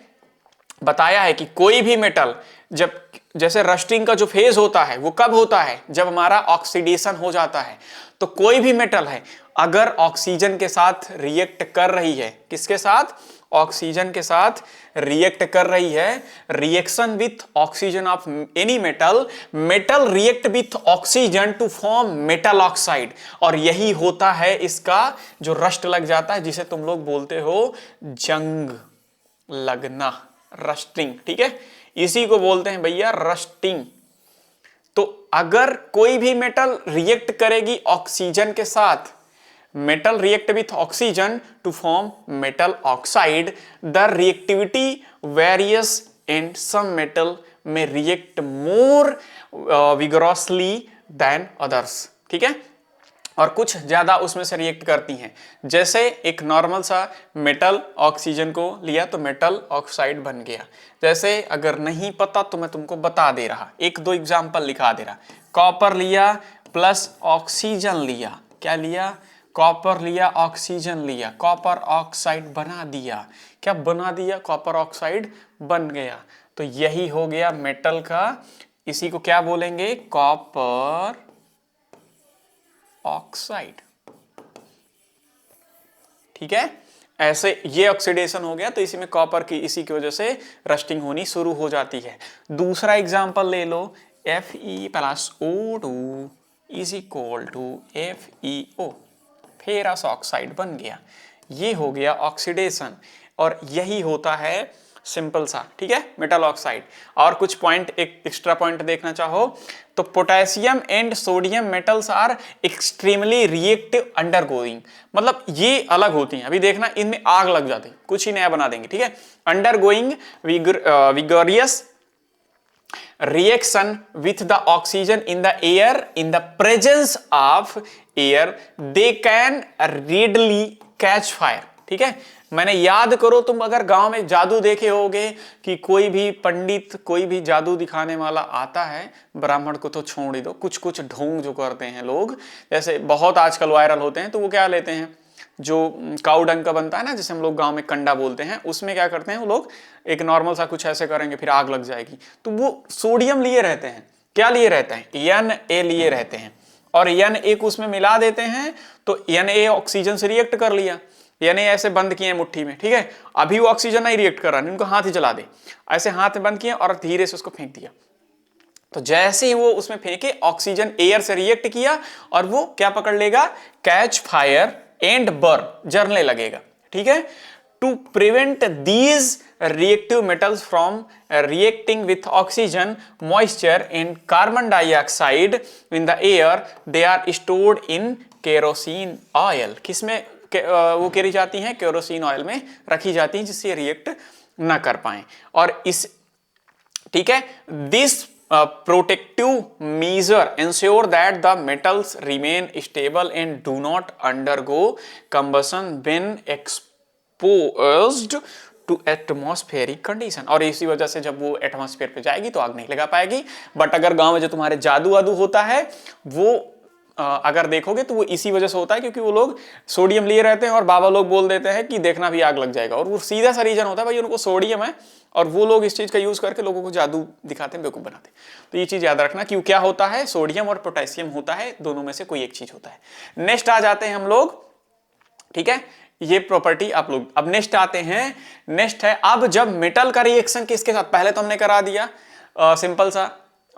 [SPEAKER 1] बताया है कि कोई भी मेटल जब, जैसे रस्टिंग का जो फेज होता है वो कब होता है, जब हमारा ऑक्सीडेशन हो जाता है। तो कोई भी मेटल है अगर ऑक्सीजन के साथ रिएक्ट कर रही है, किसके साथ, ऑक्सीजन के साथ रिएक्ट कर रही है, reaction with oxygen of any metal, metal react with oxygen to form metal oxide. और यही होता है इसका जो रस्ट लग जाता है, जिसे तुम लोग बोलते हो जंग लगना, रस्टिंग। ठीक है, इसी को बोलते हैं भैया रस्टिंग। तो अगर कोई भी मेटल रिएक्ट करेगी ऑक्सीजन के साथ, metal react with oxygen to form metal oxide, the reactivity varies and some metal may react more vigorously than others। ठीक है, और कुछ ज्यादा उसमें से रिएक्ट करती हैं। जैसे एक नॉर्मल सा मेटल ऑक्सीजन को लिया तो मेटल ऑक्साइड बन गया। जैसे अगर नहीं पता तो मैं तुमको बता दे रहा, एक दो एग्जांपल लिखा दे रहा। कॉपर लिया प्लस ऑक्सीजन लिया, क्या लिया, कॉपर लिया, ऑक्सीजन लिया, कॉपर ऑक्साइड बना दिया। क्या बना दिया, कॉपर ऑक्साइड बन गया। तो यही हो गया मेटल का, इसी को क्या बोलेंगे, कॉपर ऑक्साइड। ठीक है, ऐसे ये ऑक्सीडेशन हो गया तो इसी में कॉपर की, इसी की वजह से रस्टिंग होनी शुरू हो जाती है। दूसरा एग्जांपल ले लो, Fe+O2 is equal to FeO, ferrous oxide बन गया। ये हो गया ऑक्सीडेशन, और यही होता है सिंपल सा। ठीक है, मेटल ऑक्साइड। और कुछ पॉइंट, एक एक्स्ट्रा पॉइंट देखना चाहो तो potassium and sodium metals are extremely reactive undergoing, मतलब ये अलग होती हैं। अभी देखना, इनमें आग लग जाती है, कुछ ही नया बना देंगे। ठीक है, undergoing विगोरियस reaction with the oxygen in the air, in the presence of air they can readily catch fire। ठीक है, मैंने याद करो, तुम अगर गांव में जादू देखे होगे कि कोई भी पंडित, कोई भी जादू दिखाने वाला आता है, ब्राह्मण को तो छोड़ ही दो, कुछ कुछ ढोंग जो करते हैं लोग, जैसे बहुत आजकल वायरल होते हैं, तो वो क्या लेते हैं, जो काऊ डंग का बनता है ना, जिसे हम लोग गांव में कंडा बोलते हैं, उसमें क्या करते हैं वो लोग, एक नॉर्मल सा कुछ ऐसे करेंगे फिर आग लग जाएगी। तो वो सोडियम लिए रहते हैं, क्या लिए रहते हैं, Na लिए रहते हैं, और Na को उसमें मिला देते हैं तो Na ऑक्सीजन से रिएक्ट कर लिया। Na ऐसे बंद किए मुट्ठी में, ठीक है, अभी वो ऑक्सीजन नहीं रिएक्ट कर रहा, इनको हाथ ही चला दे, ऐसे हाथ में बंद किए और धीरे से उसको फेंक दिया। तो जैसे ही वो उसमें फेंके, ऑक्सीजन एयर से रिएक्ट किया और वो क्या पकड़ लेगा, कैच फायर एंड बर्न, जलने लगेगा। ठीक है, to prevent these reactive metals from reacting with oxygen, moisture and carbon dioxide in the air, they are stored in kerosene oil। किसमें वो करी जाती हैं, केरोसिन ऑयल में रखी जाती हैं, जिससे रिएक्ट ना कर पाए। और इस, ठीक है, this protective measure ensure that the metals remain stable and do not undergo combustion when exposed to atmospheric condition। और इसी वजह से जब वो एटमॉस्फेयर पे जाएगी तो आग नहीं लगा पाएगी। बट अगर गांव में जो तुम्हारे जादू वादू होता है, वो अगर देखोगे तो वो इसी वजह से होता है, क्योंकि वो लोग सोडियम लिए रहते हैं और बाबा लोग बोल देते हैं कि देखना भी आग लग जाएगा, और वो सीधा सा रीजन होता है भाई, उनको सोडियम है और वो लोग इस चीज का यूज करके लोगों को जादू दिखाते हैं, बेवकूफ बनाते हैं। तो ये चीज याद रखना कि क्या होता है, सोडियम और पोटेशियम होता है, दोनों में से कोई एक चीज होता है। नेक्स्ट आ जाते हैं हम लोग, ठीक है, ये प्रॉपर्टी आप लोग, अब नेक्स्ट आते हैं। नेक्स्ट है, अब जब मेटल का रिएक्शन किसके साथ, पहले तो हमने करा दिया सिंपल सा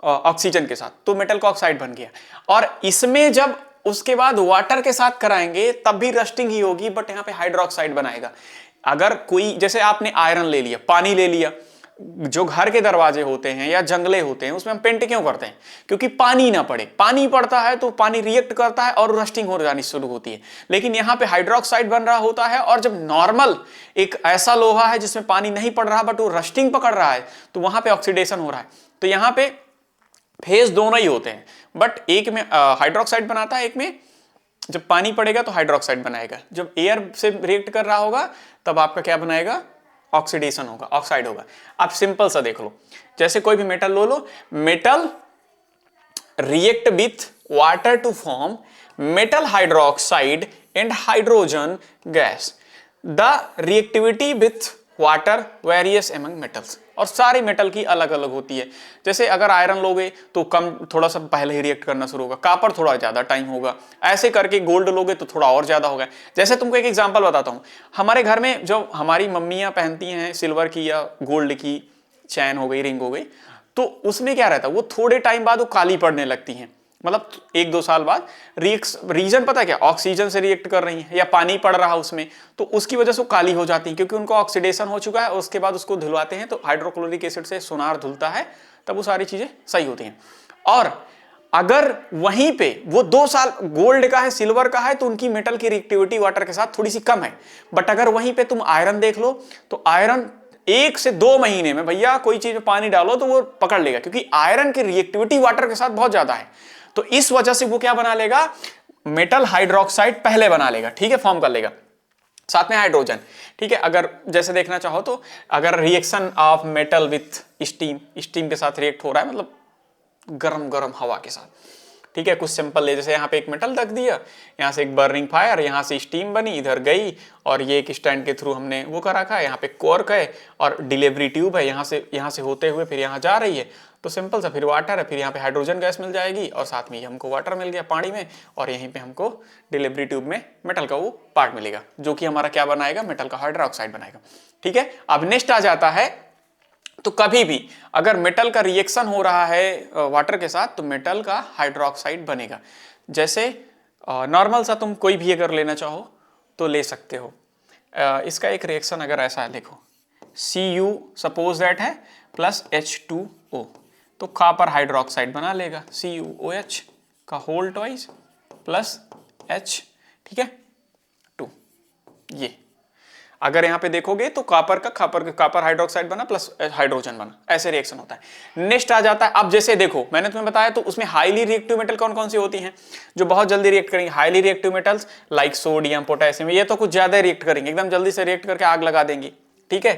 [SPEAKER 1] ऑक्सीजन के साथ, तो मेटल का ऑक्साइड बन गया। और इसमें जब उसके बाद वाटर के साथ कराएंगे तब भी रस्टिंग ही होगी, बट यहां पे हाइड्रोक्साइड बनाएगा। अगर कोई, जैसे आपने आयरन ले लिया, पानी ले लिया, जो घर के दरवाजे होते हैं या जंगले होते हैं उसमें हम पेंट क्यों करते हैं? क्योंकि पानी ना पड़े। पानी पड़ता है तो पानी रिएक्ट करता है और रस्टिंग हो जानी शुरू होती है। लेकिन यहां पे हाइड्रोक्साइड बन रहा होता है, और जब नॉर्मल एक ऐसा लोहा है जिसमें पानी नहीं पड़ रहा बट वो रस्टिंग पकड़ रहा है, तो वहां पे ऑक्सीडेशन हो रहा है। तो यहां पे फेज दोनों ही होते हैं, बट एक में हाइड्रोक्साइड बनाता है, एक में जब पानी पड़ेगा तो हाइड्रोक्साइड बनाएगा। जब एयर से रिएक्ट कर रहा होगा तब आपका क्या बनाएगा? ऑक्सीडेशन होगा, ऑक्साइड होगा। आप सिंपल सा देख लो, जैसे कोई भी मेटल लो, metal react with water to form metal hydroxide and hydrogen gas. The reactivity with water varies among metals. और सारी मेटल की अलग अलग होती है। जैसे अगर आयरन लोगे तो कम, थोड़ा सा पहले ही रिएक्ट करना शुरू होगा, कापर थोड़ा ज्यादा टाइम होगा, ऐसे करके गोल्ड लोगे तो थोड़ा और ज्यादा होगा। जैसे तुमको एक एग्जांपल बताता हूं, हमारे घर में जो हमारी मम्मियां पहनती हैं सिल्वर की या गोल्ड की चैन हो गई, रिंग हो गई, तो उसमें क्या रहता है, वो थोड़े टाइम बाद वो काली पड़ने लगती हैं। मतलब 1-2 साल बाद रीजन पता है क्या? ऑक्सीजन से रिएक्ट कर रही है या पानी पड़ रहा है उसमें, तो उसकी वजह से वो काली हो जाती है, क्योंकि उनको ऑक्सीडेशन हो चुका है। और उसके बाद उसको धुलवाते हैं तो हाइड्रोक्लोरिक एसिड से सोनार धुलता है, तब वो सारी चीजें सही होती हैं। और अगर वहीं पे वो 2 साल गोल्ड का है, सिल्वर का है, तो उनकी मेटल की रिएक्टिविटी वाटर के साथ थोड़ी सी कम है। बट अगर वहीं पे तुम आयरन देख लो, तो आयरन 1 से 2 महीने में भैया कोई चीज में पानी डालो तो वो पकड़ लेगा, क्योंकि आयरन की रिएक्टिविटी वाटर के साथ बहुत ज्यादा है। तो इस वजह से वो क्या बना लेगा? मेटल हाइड्रोक्साइड पहले बना लेगा, ठीक है, फॉर्म कर लेगा, साथ में हाइड्रोजन। ठीक है, अगर जैसे देखना चाहो तो अगर reaction of metal with steam, steam के साथ रिएक्ट हो रहा है, मतलब गरम गरम हवा के साथ, ठीक है, कुछ सिंपल ले, जैसे यहाँ पे एक मेटल रख दिया, यहाँ से एक बर्निंग फायर, यहाँ से स्टीम बनी, इधर गई, और ये एक स्टैंड के थ्रू हमने वो कर रखा है, यहाँ पे कॉर्क है और डिलीवरी ट्यूब है, यहाँ से होते हुए फिर यहाँ जा रही है। तो सिंपल सा, फिर वाटर है, फिर यहाँ पे हाइड्रोजन गैस मिल जाएगी, और साथ में हमको वाटर मिल गया पानी में, और यहीं पे हमको डिलीवरी ट्यूब में मेटल का वो पार्ट मिलेगा, जो कि हमारा क्या बनाएगा? मेटल का हाइड्रोक्साइड बनाएगा। ठीक है, अब नेक्स्ट आ जाता है, तो कभी भी अगर मेटल का रिएक्शन हो रहा है वाटर के साथ, तो मेटल का हाइड्रोक्साइड बनेगा। जैसे नॉर्मल सा तुम कोई भी अगर लेना चाहो तो ले सकते हो। इसका एक रिएक्शन अगर ऐसा है, देखो, Cu सपोज दैट है प्लस H2O, तो कॉपर हाइड्रोक्साइड बना लेगा, CuOH का होल ट्वाइस प्लस H, ठीक है, 2। ये अगर यहाँ पे देखोगे तो कॉपर हाइड्रोक्साइड बना प्लस हाइड्रोजन बना, ऐसे रिएक्शन होता है। नेक्स्ट आ जाता है, अब जैसे देखो मैंने तुम्हें बताया, तो उसमें हाईली रिएक्टिव मेटल कौन कौन सी होती हैं? जो बहुत जल्दी रिएक्ट करेंगे, highly reactive metals like sodium, potassium, ये तो कुछ ज्यादा रिएक्ट करेंगे, एकदम जल्दी से रिएक्ट करके आग लगा देंगी। ठीक है,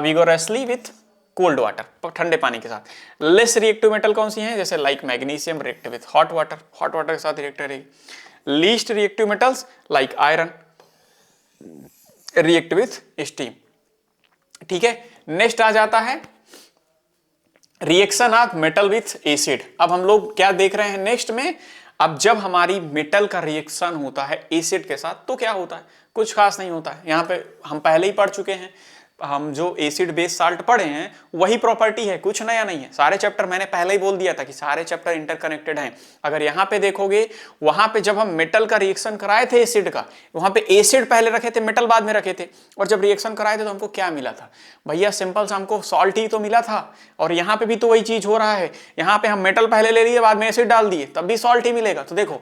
[SPEAKER 1] विगोरसली विथ कोल्ड वाटर, ठंडे पानी के साथ। लेस रिएक्टिव मेटल कौन सी हैं? जैसे like magnesium react with hot water के साथ रिएक्ट करेगी। Least reactive metals like iron react with steam. ठीक है, नेक्स्ट आ जाता है reaction of metal with acid. अब हम लोग क्या देख रहे हैं नेक्स्ट में? अब जब हमारी मेटल का रिएक्शन होता है एसिड के साथ, तो क्या होता है? कुछ खास नहीं होता है। यहां पे हम पहले ही पढ़ चुके हैं, हम जो एसिड बेस साल्ट पढ़े हैं वही प्रॉपर्टी है, कुछ नया नहीं है। सारे चैप्टर मैंने पहले ही बोल दिया था कि सारे चैप्टर इंटरकनेक्टेड हैं। अगर यहाँ पे देखोगे, वहां पे जब हम मेटल का रिएक्शन कराए थे एसिड का, वहां पे एसिड पहले रखे थे, मेटल बाद में रखे थे, और जब रिएक्शन कराए थे तो हमको क्या मिला था भैया? सिंपल सा हमको सॉल्ट ही तो मिला था। और यहाँ पे भी तो वही चीज हो रहा है, यहाँ पे हम मेटल पहले ले लिए, बाद में एसिड डाल दिए, तब भी सॉल्ट ही मिलेगा। तो देखो,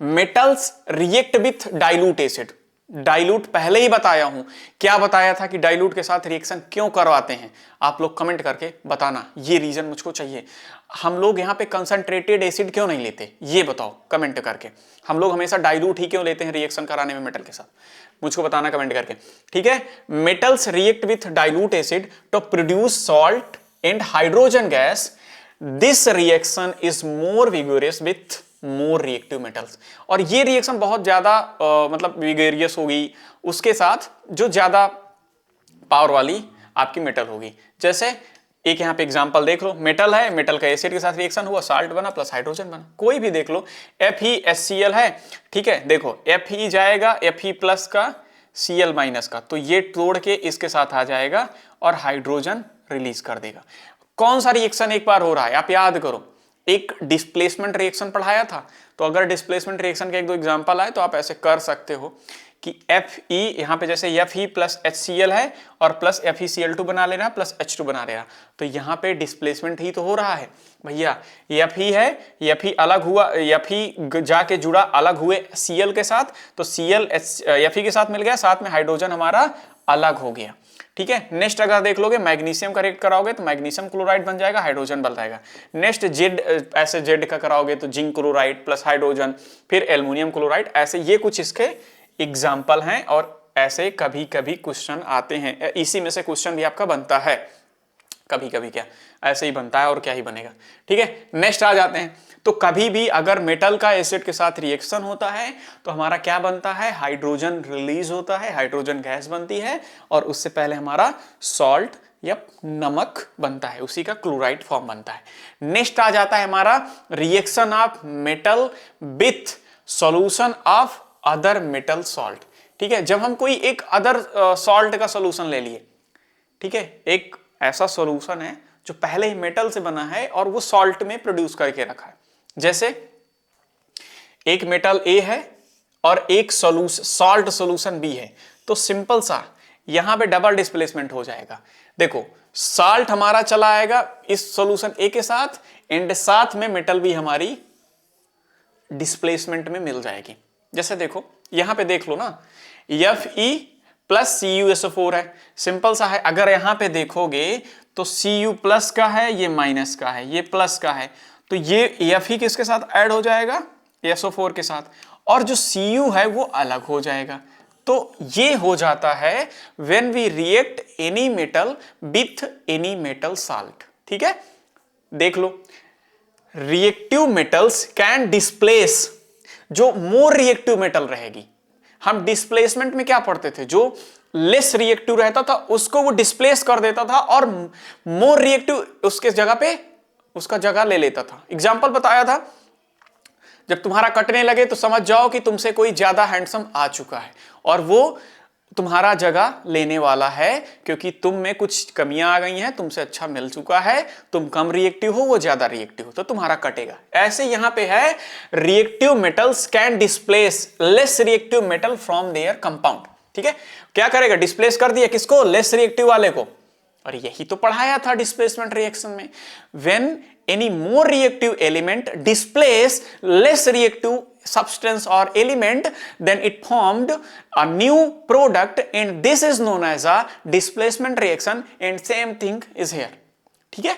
[SPEAKER 1] metals react with dilute acid. Dilute पहले ही बताया हूं, क्या बताया था कि डाइल्यूट के साथ रिएक्शन क्यों करवाते हैं? आप लोग कमेंट करके बताना, ये रीजन मुझको चाहिए। हम लोग यहाँ पे कंसंट्रेटेड एसिड क्यों नहीं लेते, ये बताओ कमेंट करके। हम लोग हमेशा डाइल्यूट ही क्यों लेते हैं रिएक्शन कराने में मेटल के साथ, मुझको बताना कमेंट करके। ठीक है, metals react with dilute acid to produce salt and hydrogen gas. This reaction is more vigorous with more reactive metals. और ये रिएक्शन बहुत ज्यादा मतलब विगोरियस होगी उसके साथ जो ज्यादा पावर वाली आपकी मेटल होगी। जैसे एक यहाँ पे एग्जांपल देख लो, मेटल है, मेटल का एसिड के साथ रिएक्शन हुआ, साल्ट बना प्लस हाइड्रोजन बना। कोई भी देख लो, FeHCl है, ठीक है, देखो Fe जाएगा Fe प्लस का Cl माइनस का, तो ये तोड़ के इसके साथ आ जाएगा और हाइड्रोजन रिलीज कर देगा। कौन सा रिएक्शन एक बार हो रहा है आप याद करो, एक डिस्प्लेसमेंट रिएक्शन पढ़ाया था। तो अगर डिस्प्लेसमेंट रिएक्शन के 1-2 एग्जांपल आए तो आप ऐसे कर सकते हो कि Fe यहाँ पे जैसे Fe प्लस HCl है और प्लस FeCl2 बना ले रहा प्लस H2 बना ले रहा, तो यहाँ पे डिस्प्लेसमेंट ही तो हो रहा है भैया। Fe है, Fe अलग हुआ, Fe जाके जुड़ा अलग हुए Cl के साथ, तो Cl Fe के साथ मिल गया, साथ में हाइड्रोजन हमारा अलग हो गया। ठीक है, नेक्स्ट अगर देख लोगे मैग्नीशियम का रिएक्ट कराओगे तो मैग्नीशियम क्लोराइड बन जाएगा, हाइड्रोजन बन जाएगा। नेक्स्ट जेड, ऐसे जेड का कराओगे तो जिंक क्लोराइड प्लस हाइड्रोजन, फिर एल्युमिनियम क्लोराइड, ऐसे ये कुछ इसके एग्जाम्पल हैं और ऐसे कभी कभी क्वेश्चन आते हैं। इसी में से क्वेश्चन भी आपका बनता है कभी कभी, क्या ऐसे ही बनता है और क्या ही बनेगा। ठीक है, नेक्स्ट आ जाते हैं। तो कभी भी अगर मेटल का एसिड के साथ रिएक्शन होता है तो हमारा क्या बनता है, हाइड्रोजन रिलीज होता है, हाइड्रोजन गैस बनती है और उससे पहले हमारा सॉल्ट या नमक बनता है, उसी का क्लोराइड फॉर्म बनता है। नेक्स्ट आ जाता है हमारा reaction of metal with solution of other metal salt. ठीक है, जब हम कोई एक अदर सॉल्ट का सॉल्यूशन ले लिए, ठीक है, एक ऐसा सॉल्यूशन है जो पहले ही मेटल से बना है और वो सॉल्ट में प्रोड्यूस करके रखा है, जैसे एक मेटल A है और एक सॉल्ट सॉल्यूशन B है, तो सिंपल सा यहां पे डबल डिस्प्लेसमेंट हो जाएगा। देखो सॉल्ट हमारा चला आएगा इस सॉल्यूशन A के साथ एंड साथ में मेटल भी हमारी डिस्प्लेसमेंट में मिल जाएगी। जैसे देखो यहां पे देख लो ना, Fe प्लस CuSO4 है, सिंपल सा है। अगर यहां पे देखोगे तो Cu प्लस का है, ये माइनस का है, ये प्लस का है, तो ये Fe किसके साथ ऐड हो जाएगा, SO4 के साथ, और जो Cu है वो अलग हो जाएगा। तो ये हो जाता है when we react any metal with any metal salt. ठीक है, देख लो रिएक्टिव मेटल्स कैन डिस्प्लेस, जो मोर रिएक्टिव मेटल रहेगी, हम डिस्प्लेसमेंट में क्या पढ़ते थे, जो लेस रिएक्टिव रहता था उसको वो डिस्प्लेस कर देता था और मोर रिएक्टिव उसके जगह पे उसका जगह ले लेता था। एग्जांपल बताया था, जब तुम्हारा कटने लगे तो समझ जाओ कि तुमसे कोई ज्यादा हैंडसम आ चुका है और वो तुम्हारा जगह लेने वाला है, क्योंकि तुम में कुछ कमियां आ गई हैं, तुमसे अच्छा मिल चुका है, तुम कम रिएक्टिव हो, वो ज्यादा रिएक्टिव हो, तो तुम्हारा कटेगा। ऐसे यहां पे है reactive metals can displace less reactive metal from there compound. ठीक है, क्या करेगा, डिस्प्लेस कर दिया किसको, लेस रिएक्टिव वाले को। और यही तो पढ़ाया था डिस्प्लेसमेंट रिएक्शन में, when any more reactive element displace less reactive substance or element, then it formed a new product and this is known as a displacement reaction and same thing is here. ठीक है,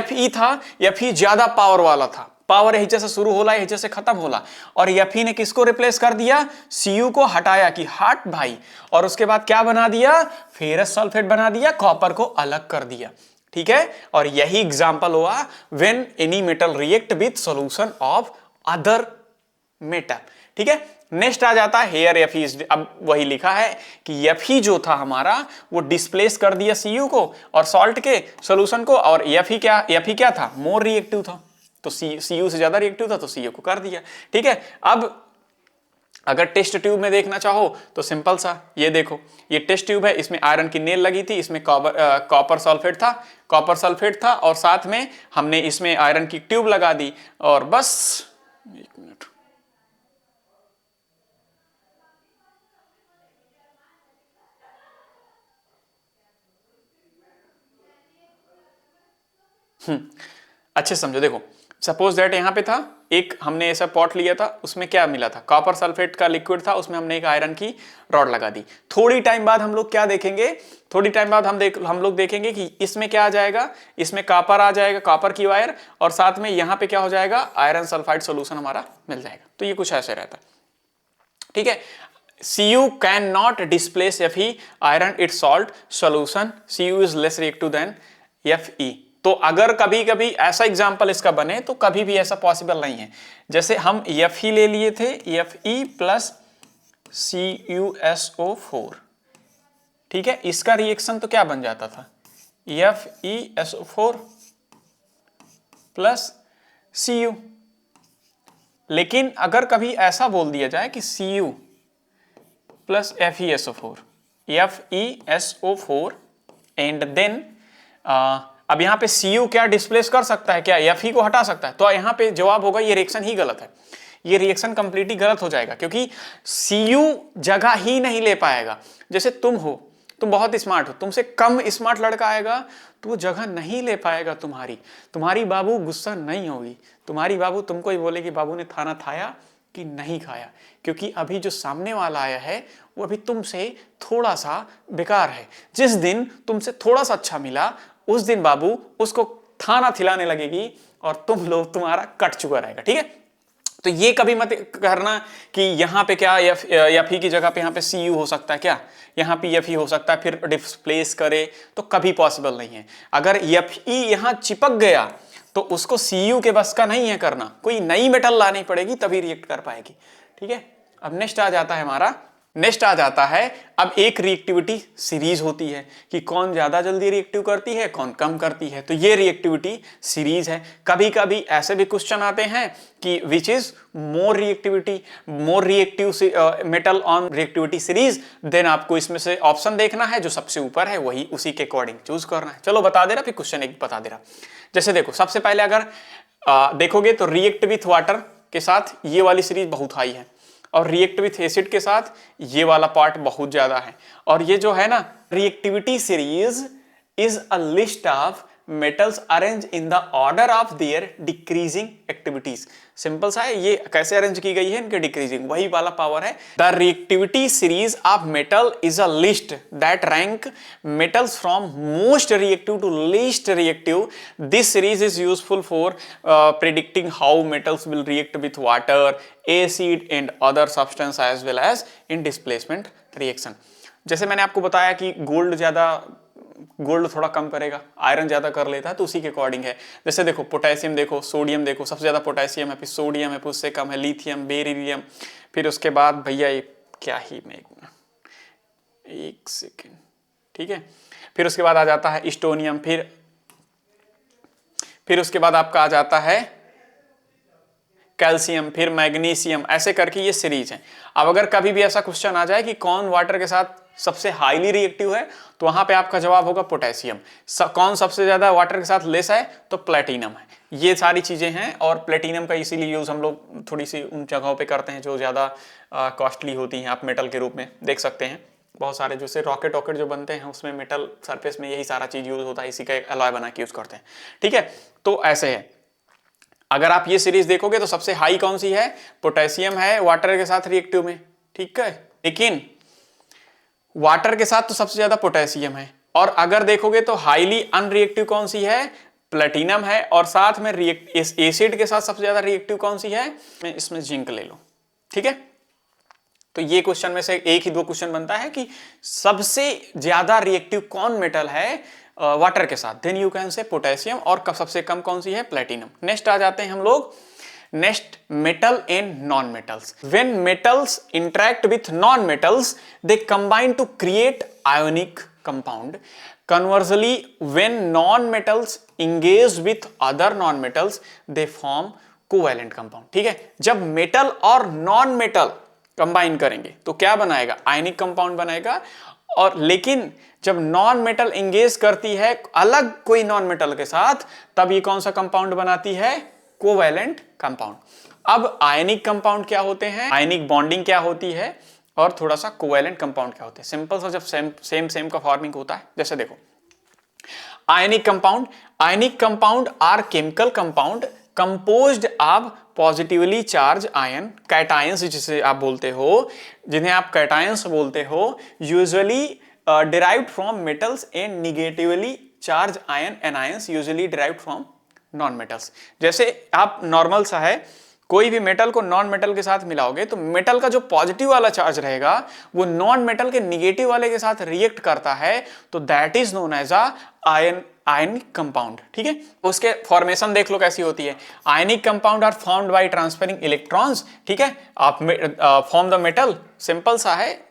[SPEAKER 1] Fe था, Fe ज्यादा power वाला था, power यही से शुरू होला यही से खत्म होला, और Fe ने किसको रिप्लेस कर दिया, Cu को हटाया कि हट भाई, और उसके बाद क्या बना दिया, फेरस सल्फेट बना दिया, कॉपर को अलग कर दिया। ठीक है, और यही एग्जांपल हुआ when any metal react with solution of other metal. ठीक है, नेक्स्ट आ जाता है हेयर Fe। अब वही लिखा है कि Fe जो था हमारा वो डिस्प्लेस कर दिया Cu को और सॉल्ट के सॉल्यूशन को, और Fe क्या था, मोर रिएक्टिव था, तो Cu से ज्यादा रिएक्टिव था तो Cu को कर दिया। ठीक है, अब अगर टेस्ट ट्यूब में देखना चाहो तो सिंपल सा ये देखो, ये टेस्ट ट्यूब है, इसमें आयरन की नेल लगी थी, इसमें कॉपर सल्फेट था और साथ में हमने इसमें आयरन की ट्यूब लगा दी, और बस एक मिनट, अच्छे समझो। देखो सपोज दैट यहां पे था एक, हमने ऐसा पॉट लिया था, उसमें क्या मिला था, कॉपर सल्फेट का लिक्विड था, उसमें हमने एक आयरन की रॉड लगा दी। थोड़ी टाइम बाद हम लोग क्या देखेंगे, थोड़ी टाइम बाद हम लोग देखेंगे कि इसमें क्या आ जाएगा, इसमें कॉपर आ जाएगा, कॉपर की वायर, और साथ में यहां पे क्या हो जाएगा, आयरन सल्फाइड सॉल्यूशन हमारा मिल जाएगा। तो ये कुछ ऐसे रहता है। ठीक है, Cu cannot displace Fe, iron its salt solution, Cu is less reactive than Fe। तो अगर कभी कभी ऐसा एग्जांपल इसका बने तो कभी भी ऐसा पॉसिबल नहीं है। जैसे हम Fe ले लिए थे, Fe प्लस CuSO4, ठीक है, इसका रिएक्शन तो क्या बन जाता था, FeSO4 प्लस Cu। लेकिन अगर कभी ऐसा बोल दिया जाए कि Cu plus FeSO4 and then अब यहां पे Cu क्या डिस्प्लेस कर सकता है क्या, Fe को हटा सकता है, तो यहां पे जवाब होगा ये रिएक्शन ही गलत है। ये रिएक्शन कंप्लीटली गलत हो जाएगा, क्योंकि Cu जगह ही नहीं ले पाएगा। जैसे तुम हो, तुम बहुत स्मार्ट हो, तुमसे कम स्मार्ट लड़का आएगा तो वो जगह नहीं ले पाएगा तुम्हारी बाबू गुस्सा नहीं होगी, तुम्हारी बाबू तुमको ही बोलेगी बाबू ने खाना खाया कि नहीं खाया, क्योंकि अभी जो सामने वाला आया है वो अभी तुमसे थोड़ा सा बेकार है। जिस दिन तुमसे थोड़ा सा अच्छा मिला उस दिन बाबू उसको खाना खिलाने लगेगी और तुम्हारा कट चुका रहेगा। ठीक है, तो ये कभी मत करना कि यहाँ पे क्या एफ ही की जगह पे यहाँ पे Cu हो सकता है, क्या यहाँ पे एफ ही हो सकता है फिर डिस्प्लेस करे, तो कभी पॉसिबल नहीं है। अगर एफ ई यहाँ चिपक गया तो उसको Cu के बस का नहीं है करना, कोई नई मेटल लानी पड़ेगी तभी रिएक्ट कर पाएगी। ठीक है, अब नेक्स्ट आ जाता है अब एक रिएक्टिविटी सीरीज होती है कि कौन ज्यादा जल्दी रिएक्टिव करती है कौन कम करती है, तो ये रिएक्टिविटी सीरीज है। कभी कभी ऐसे भी क्वेश्चन आते हैं कि which is more reactive metal on reactivity series, then आपको इसमें से ऑप्शन देखना है, जो सबसे ऊपर है वही उसी के अकॉर्डिंग चूज करना है। चलो बता दे रहा, फिर क्वेश्चन एक बता दे रहा। जैसे देखो, सबसे पहले अगर देखोगे तो रिएक्ट विथ वाटर के साथ ये वाली सीरीज बहुत हाई है, और रिएक्ट विथ एसिड के साथ ये वाला पार्ट बहुत ज्यादा है। और ये जो है ना reactivity series is a list of metals arrange in the order of their decreasing activities. Simple सा है, ये कैसे अरेंज की गई है, इनके डिक्रीजिंग, वही वाला पावर है। The reactivity series of metal is a list that rank metals from most reactive to least reactive. This series is useful for predicting how metals will react with water, acid and other substance as well as in displacement reaction. जैसे मैंने आपको बताया कि gold थोड़ा कम करेगा, iron ज्यादा कर लेता है, तो उसी के अकॉर्डिंग है। जैसे देखो पोटेशियम देखो, सोडियम देखो, सबसे ज्यादा पोटेशियम है, फिर सोडियम है, फिर उससे कम है लिथियम, बेरिलियम, फिर उसके बाद भैया ये क्या ही में एक सेकेंड, ठीक है, फिर उसके बाद आ जाता है स्टोनियम, फिर उसके बाद आपका आ जाता है कैल्शियम, फिर मैग्नीशियम, ऐसे करके ये सीरीज है। अब अगर कभी भी ऐसा क्वेश्चन आ जाए कि कौन वाटर के साथ सबसे हाईली रिएक्टिव है, तो वहां पे आपका जवाब होगा पोटेशियम। कौन सबसे ज्यादा वाटर के साथ लेस है, तो प्लेटिनम है। ये सारी चीजें हैं, और प्लेटिनम का इसीलिए यूज हम लोग थोड़ी सी उन जगहों पे करते हैं जो ज्यादा कॉस्टली होती हैं। आप मेटल के रूप में देख सकते हैं बहुत सारे, जैसे रॉकेट जो बनते हैं उसमें मेटल सरफेस में यही सारा चीज यूज होता है, इसी का एक अलॉय बना के यूज करते हैं। ठीक है, तो ऐसे है। अगर आप ये सीरीज देखोगे तो सबसे हाई कौन सी है, पोटेशियम है वाटर के साथ रिएक्टिव में। ठीक है, लेकिन वाटर के साथ तो सबसे ज्यादा पोटेशियम है, और अगर देखोगे तो हाईली अनरिएक्टिव कौन सी है, प्लेटिनम है, और साथ में एसिड के साथ सबसे ज्यादा रिएक्टिव कौन सी है, इसमें जिंक ले लो। ठीक है, तो ये क्वेश्चन में से एक ही दो क्वेश्चन बनता है कि सबसे ज्यादा रिएक्टिव कौन मेटल है वाटर के साथ, then you can say potassium, और सबसे कम कौन सी है, प्लेटिनम। नेक्स्ट आ जाते हैं हम लोग, next metal and non metals. When metals interact with non metals they combine to create ionic compound. Conversely when non metals engage with other non metals they form covalent compound. ठीक है, जब metal और non metal combine करेंगे तो क्या बनाएगा, ionic compound बनाएगा। और लेकिन जब नॉन मेटल इंगेज करती है अलग कोई नॉन मेटल के साथ, तब ये कौन सा कंपाउंड बनाती है, कोवैलेंट कंपाउंड। अब आयनिक कंपाउंड क्या होते हैं, आयनिक बॉन्डिंग क्या होती है, और थोड़ा सा कोवैलेंट कंपाउंड क्या होते हैं। सिंपल सा, जब सेम का फॉर्मिंग होता है, जैसे देखो ionic compound are chemical compound composed of positively charge ion, cations जिसे आप बोलते हो, जिन्हें आप कैटायंस बोलते हो, usually derived from metals and negatively charged anions usually derived from non metals। जैसे आप नॉर्मल सा है, कोई भी मेटल को नॉन मेटल के साथ मिलाओगे तो मेटल का जो पॉजिटिव वाला चार्ज रहेगा वो नॉन मेटल के निगेटिव वाले के साथ रिएक्ट करता है, तो that is known as ionic compound. ठीक है, उसके फॉर्मेशन देख लो कैसी होती है। Ionic compound are formed by transferring electrons. ठीक है, आप फॉर्म द मेटल, सिंपल सा है,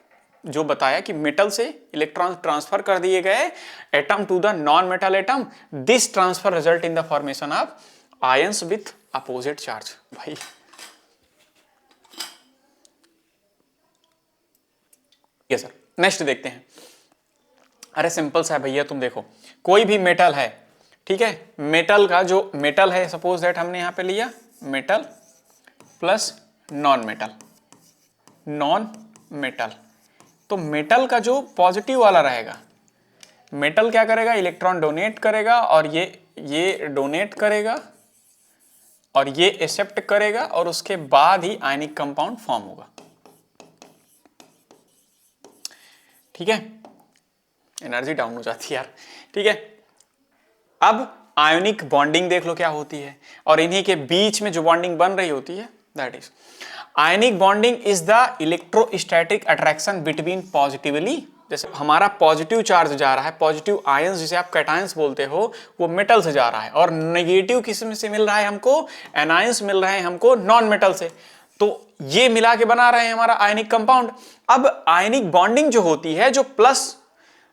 [SPEAKER 1] जो बताया कि मेटल से इलेक्ट्रॉन ट्रांसफर कर दिए गए atom to the non metal atom, this transfer result in the formation of ions with opposite charge. भाई ये सर, नेक्स्ट देखते हैं। अरे सिंपल सा है भैया, तुम देखो कोई भी मेटल है, ठीक है, मेटल का जो मेटल है, सपोज दैट हमने यहां पे लिया metal plus non metal, non metal. तो मेटल का जो पॉजिटिव वाला रहेगा, मेटल क्या करेगा, इलेक्ट्रॉन डोनेट करेगा और ये डोनेट करेगा और ये एक्सेप्ट करेगा और उसके बाद ही आयनिक कंपाउंड फॉर्म होगा। ठीक है, एनर्जी डाउन हो जाती है यार। ठीक है, अब आयोनिक बॉन्डिंग देख लो क्या होती है, और इन्हीं के बीच में जो बॉन्डिंग बन रही होती है that is ionic bonding is the electrostatic attraction between positively, जैसे हमारा पॉजिटिव चार्ज जा रहा है, पॉजिटिव आयंस जिसे आप कैटायंस बोलते हो, वो मेटल से जा रहा है, और नेगेटिव किस में से मिल रहा है हमको, एनायंस मिल रहे हैं हमको नॉन मेटल से। तो ये मिला के बना रहे हैं हमारा आयनिक कंपाउंड। अब आयनिक बॉन्डिंग जो होती है, जो प्लस,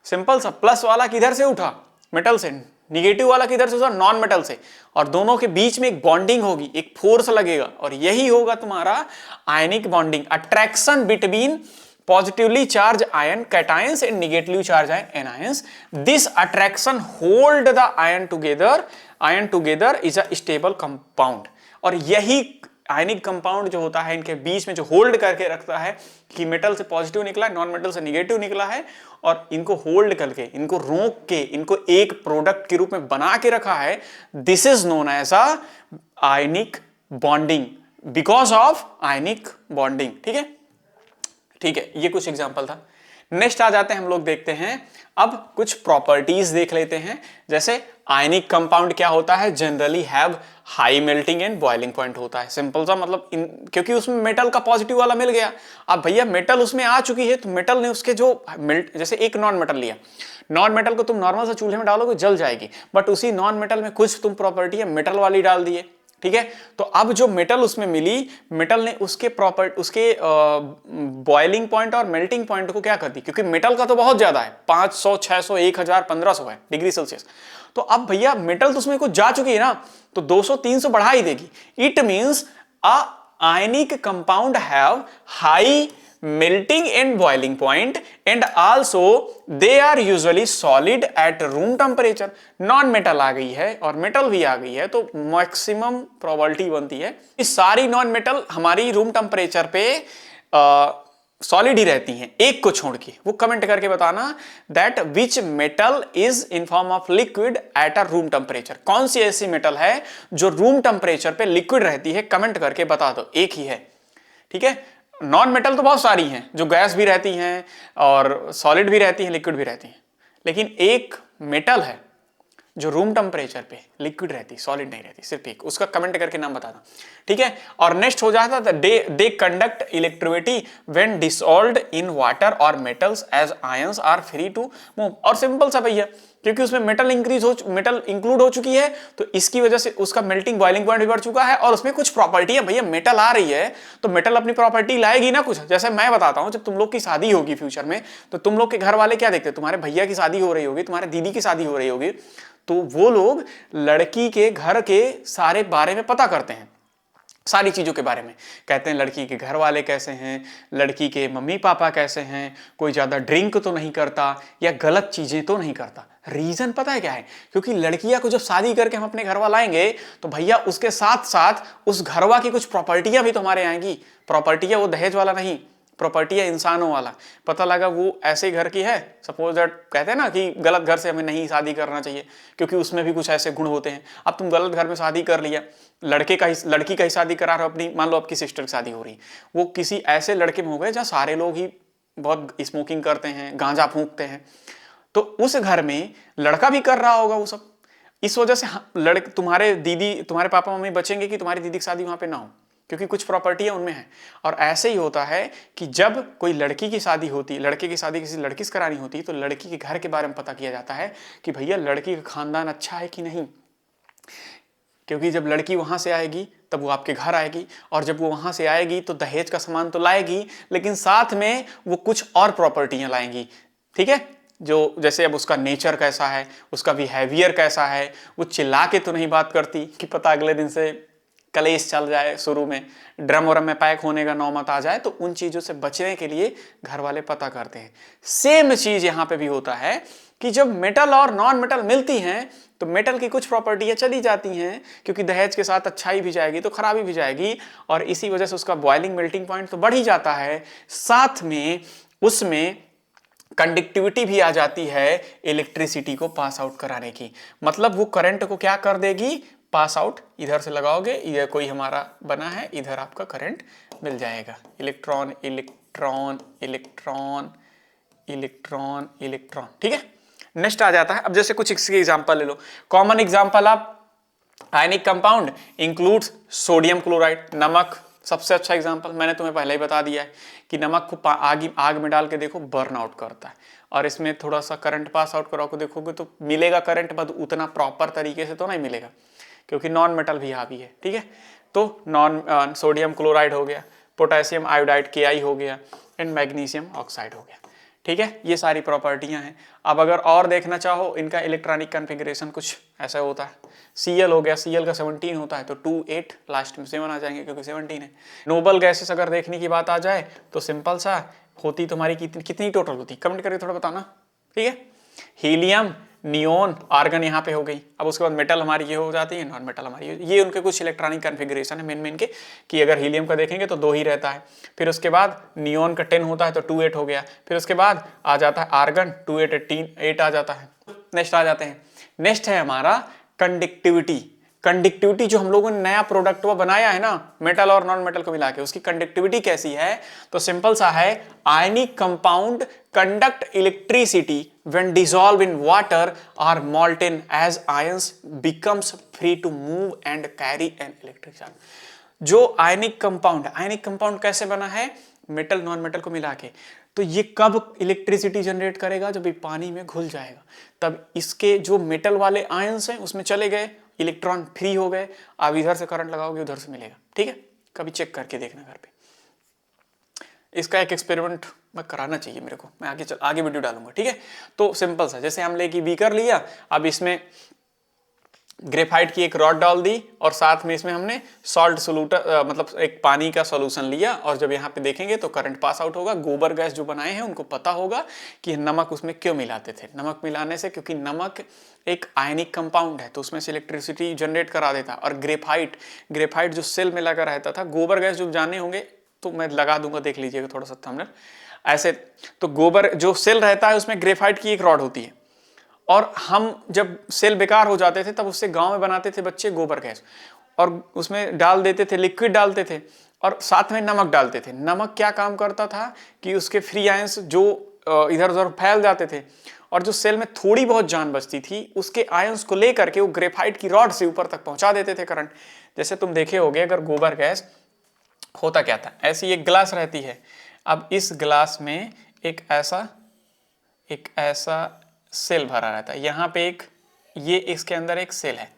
[SPEAKER 1] सिंपल सा प्लस वाला किधर से उठा, मेटल से, निगेटिव वाला किधर से उठा, नॉन मेटल से, और दोनों के बीच में एक बॉन्डिंग होगी, एक फोर्स लगेगा, और यही होगा तुम्हारा ionic bonding, attraction between positively charged ion cations and negatively charged ion anions. This attraction hold the ion together is a stable compound. और यही आयनिक कंपाउंड जो होता है इनके बीच में जो होल्ड करके रखता है कि मेटल से पॉजिटिव निकला है, नॉन मेटल से निगेटिव निकला है, और इनको होल्ड करके, इनको रोक के, इनको एक प्रोडक्ट के रूप में बना के रखा है, this is known as a ionic bonding, because of ionic bonding. ठीक है, ठीक है, ये कुछ एग्जांपल था। नेक्स्ट आ जाते हैं हम लोग, देखते हैं अब कुछ प्रॉपर्टीज देख लेते हैं। जैसे आयनिक कंपाउंड क्या होता है, generally have high melting and boiling point होता है, सिंपल सा मतलब क्योंकि उसमें मेटल का पॉजिटिव वाला मिल गया। अब भैया मेटल उसमें आ चुकी है, तो मेटल ने उसके जो मेल्ट, जैसे एक नॉन मेटल लिया, नॉन मेटल को तुम नॉर्मल से चूल्हे में डालोगे जल जाएगी, बट उसी नॉन मेटल में कुछ तुम प्रॉपर्टी है मेटल वाली डाल दिए। ठीक है, तो अब जो मेटल उसमें मिली, मेटल ने उसके उसके बॉइलिंग पॉइंट और मेल्टिंग पॉइंट को क्या कर दी, क्योंकि मेटल का तो बहुत ज्यादा है, 500, 600, 1000, 1500 है डिग्री सेल्सियस। तो अब भैया मेटल तो उसमें कुछ जा चुकी है ना, तो 200, 300 बढ़ा ही देगी। It means a ionic compound have high melting and boiling point and also they are usually solid at room temperature। Non metal आ गई है और मेटल भी आ गई है, तो मैक्सिमम प्रोबेबिलिटी बनती है कि सारी नॉन मेटल हमारी रूम टेम्परेचर पे सॉलिड ही रहती हैं, एक को छोड़ के। वो कमेंट करके बताना that which metal is in form of liquid at a room temperature, कौन सी ऐसी मेटल है जो रूम टेम्परेचर पे लिक्विड रहती है, कमेंट करके बता दो, एक ही है। ठीक है, नॉन मेटल तो बहुत सारी हैं जो गैस भी रहती हैं और सॉलिड भी रहती हैं, लिक्विड भी रहती हैं, लेकिन एक मेटल है जो रूम टेम्परेचर पे लिक्विड रहती, सॉलिड नहीं रहती, सिर्फ एक, उसका कमेंट करके नाम बताना। ठीक है, और नेक्स्ट हो जाता है they conduct electricity when dissolved in water और metals as ions are free to move. और सिंपल सा भैया, क्योंकि उसमें मेटल इंक्लूड हो चुकी है, तो इसकी वजह से उसका मेल्टिंग बॉइलिंग पॉइंट भी बढ़ चुका है, और उसमें कुछ प्रॉपर्टी है। भैया मेटल आ रही है तो मेटल अपनी प्रॉपर्टी लाएगी ना कुछ। जैसे मैं बताता हूं, जब तुम लोग की शादी होगी फ्यूचर में, तो तुम लोग के घर वाले क्या देखते हैं, तुम्हारे भैया की शादी हो रही होगी, तुम्हारे दीदी की शादी हो रही होगी, तो वो लोग लड़की के घर के सारे बारे में पता करते हैं, सारी चीजों के बारे में कहते हैं, लड़की के घर वाले कैसे हैं, लड़की के मम्मी पापा कैसे हैं, कोई ज्यादा ड्रिंक तो नहीं करता या गलत चीजें तो नहीं करता। रीजन पता है क्या है, क्योंकि लड़कियां को जब शादी करके हम अपने घर वाला आएंगे, तो भैया उसके साथ साथ उस घरवा की कुछ प्रॉपर्टियां भी तो हमारे आएंगी। प्रॉपर्टियां वो दहेज वाला नहीं, प्रॉपर्टी है इंसानों वाला। पता लगा वो ऐसे घर की है, सपोज दैट कहते हैं ना कि गलत घर से हमें नहीं शादी करना चाहिए क्योंकि उसमें भी कुछ ऐसे गुण होते हैं। अब तुम गलत घर में शादी कर लिया, लड़की का ही शादी करा रहे हो अपनी, मान लो आपकी सिस्टर की शादी हो रही, वो किसी ऐसे लड़के में हो गए जहाँ सारे लोग ही बहुत स्मोकिंग करते हैं, गांजा फूंकते हैं, तो उस घर में लड़का भी कर रहा होगा वो सब। इस वजह से तुम्हारे पापा मम्मी बचेंगे कि तुम्हारी दीदी की शादी वहां पे ना हो, क्योंकि कुछ प्रॉपर्टियां उनमें है। और ऐसे ही होता है कि जब कोई लड़की की शादी होती, लड़के की शादी किसी लड़की से करानी होती, तो लड़की के घर के बारे में पता किया जाता है कि भैया लड़की का खानदान अच्छा है कि नहीं, क्योंकि जब लड़की वहां से आएगी तब वो आपके घर आएगी, और जब वो वहां से आएगी तो दहेज का सामान तो लाएगी, लेकिन साथ में वो कुछ और प्रॉपर्टियां लाएंगी। ठीक है, जो जैसे अब उसका नेचर कैसा है, उसका बिहेवियर कैसा है, वो चिल्ला के तो नहीं बात करती कि पता अगले दिन से कलेश चल जाए शुरू में, ड्रम वरम में पैक होने का नौबत आ जाए, तो उन चीजों से बचने के लिए घर वाले पता करते हैं। सेम चीज यहां पे भी होता है कि जब मेटल और नॉन मेटल मिलती हैं तो मेटल की कुछ प्रॉपर्टियां चली जाती हैं, क्योंकि दहेज के साथ अच्छाई भी जाएगी तो खराबी भी जाएगी, और इसी वजह से उसका बॉइलिंग मेल्टिंग पॉइंट तो बढ़ ही जाता है, साथ में उसमें कंडक्टिविटी भी आ जाती है इलेक्ट्रिसिटी को पास आउट कराने की। मतलब वो करंट को क्या कर देगी, पास आउट। इधर से लगाओगे, इधर कोई हमारा बना है, इधर आपका करंट मिल जाएगा। Electron electron electron electron electron, ठीक है। नेक्स्ट आ जाता है, अब जैसे कुछ इसके एग्जांपल ले लो। कॉमन एग्जांपल आप ionic compound includes sodium chloride, नमक सबसे अच्छा एग्जांपल। मैंने तुम्हें पहले ही बता दिया है कि नमक को आग में डाल के देखो बर्न आउट करता है, और इसमें थोड़ा सा करंट पास आउट कराओ देखोगे तो मिलेगा करंट, बट उतना प्रॉपर तरीके से तो नहीं मिलेगा, क्योंकि नॉन मेटल भी हावी है, ठीक है। तो नॉन सोडियम क्लोराइड हो गया, पोटेशियम आयोडाइड KI हो गया, एंड मैग्नीशियम ऑक्साइड हो गया, ठीक है। ये सारी प्रॉपर्टियां हैं। अब अगर और देखना चाहो, इनका इलेक्ट्रॉनिक कॉन्फ़िगरेशन कुछ ऐसा होता है। Cl हो गया, Cl का 17 होता है, तो 2 8 लास्ट में 7 आ जाएंगे क्योंकि 17 है। नोबल गैसेस अगर देखने की बात आ जाए तो सिंपल सा होती तुम्हारी कितनी टोटल होती, कमेंट करके थोड़ा बताना, ठीक है। हीलियम, नियोन, आर्गन यहाँ पे हो गई। अब उसके बाद मेटल हमारी ये हो जाती है, नॉन मेटल हमारी, ये उनके कुछ इलेक्ट्रॉनिक कॉन्फ़िगरेशन है मेन के, कि अगर हीलियम का देखेंगे तो 2 ही रहता है, फिर उसके बाद नियोन का 10 होता है तो 2 8 हो गया, फिर उसके बाद आ जाता है आर्गन 2 8 8 आ जाता है। नेक्स्ट आ जाते हैं, नेक्स्ट है हमारा कंडक्टिविटी। कंडक्टिविटी जो हम लोगों ने नया प्रोडक्ट वो बनाया है ना, मेटल और नॉन मेटल को मिला के, उसकी कंडक्टिविटी कैसी है, तो सिंपल सा है, ionic compound conduct electricity when dissolve in water or molten as ions becomes free to move and carry an electric charge। जो आयनिक कंपाउंड कैसे बना है, मेटल नॉन मेटल को मिला के, तो ये कब इलेक्ट्रिसिटी जनरेट करेगा, जब ये पानी में घुल जाएगा, तब इसके जो मेटल वाले आयंस हैं उसमें चले गए, इलेक्ट्रॉन फ्री हो गए। आप इधर से करंट लगाओगे उधर से मिलेगा, ठीक है। कभी चेक करके देखना घर पे, इसका एक एक्सपेरिमेंट मैं कराना चाहिए मेरे को, मैं आगे वीडियो डालूंगा, ठीक है। तो सिंपल सा, जैसे हम लेके बीकर लिया, अब इसमें ग्रेफाइट की एक रॉड डाल दी, और साथ में इसमें हमने सॉल्ट सोल्यूटर मतलब एक पानी का सॉल्यूशन लिया, और जब यहाँ पे देखेंगे तो करंट पास आउट होगा। गोबर गैस जो बनाए हैं उनको पता होगा कि नमक उसमें क्यों मिलाते थे। नमक मिलाने से, क्योंकि नमक एक आयनिक कंपाउंड है तो उसमें से इलेक्ट्रिसिटी जनरेट करा देता। और ग्रेफाइट जो सेल में लगा रहता था, गोबर गैस जो जाने होंगे तो मैं लगा दूंगा, देख लीजिएगा थोड़ा सा थंबनेल ऐसे। तो गोबर जो सेल रहता है उसमें ग्रेफाइट की एक रॉड होती है, और हम जब सेल बेकार हो जाते थे तब उससे गांव में बनाते थे बच्चे गोबर गैस, और उसमें डाल देते थे, लिक्विड डालते थे, और साथ में नमक डालते थे। नमक क्या काम करता था कि उसके फ्री आयंस जो इधर उधर फैल जाते थे, और जो सेल में थोड़ी बहुत जान बचती थी उसके आयंस को लेकर के वो ग्रेफाइट की रॉड से ऊपर तक पहुंचा देते थे करंट। जैसे तुम देखे होगे, अगर गोबर गैस होता क्या था, ऐसी एक ग्लास रहती है, अब इस ग्लास में एक ऐसा सेल भरा रहता है, यहाँ पे ये इसके अंदर एक सेल है।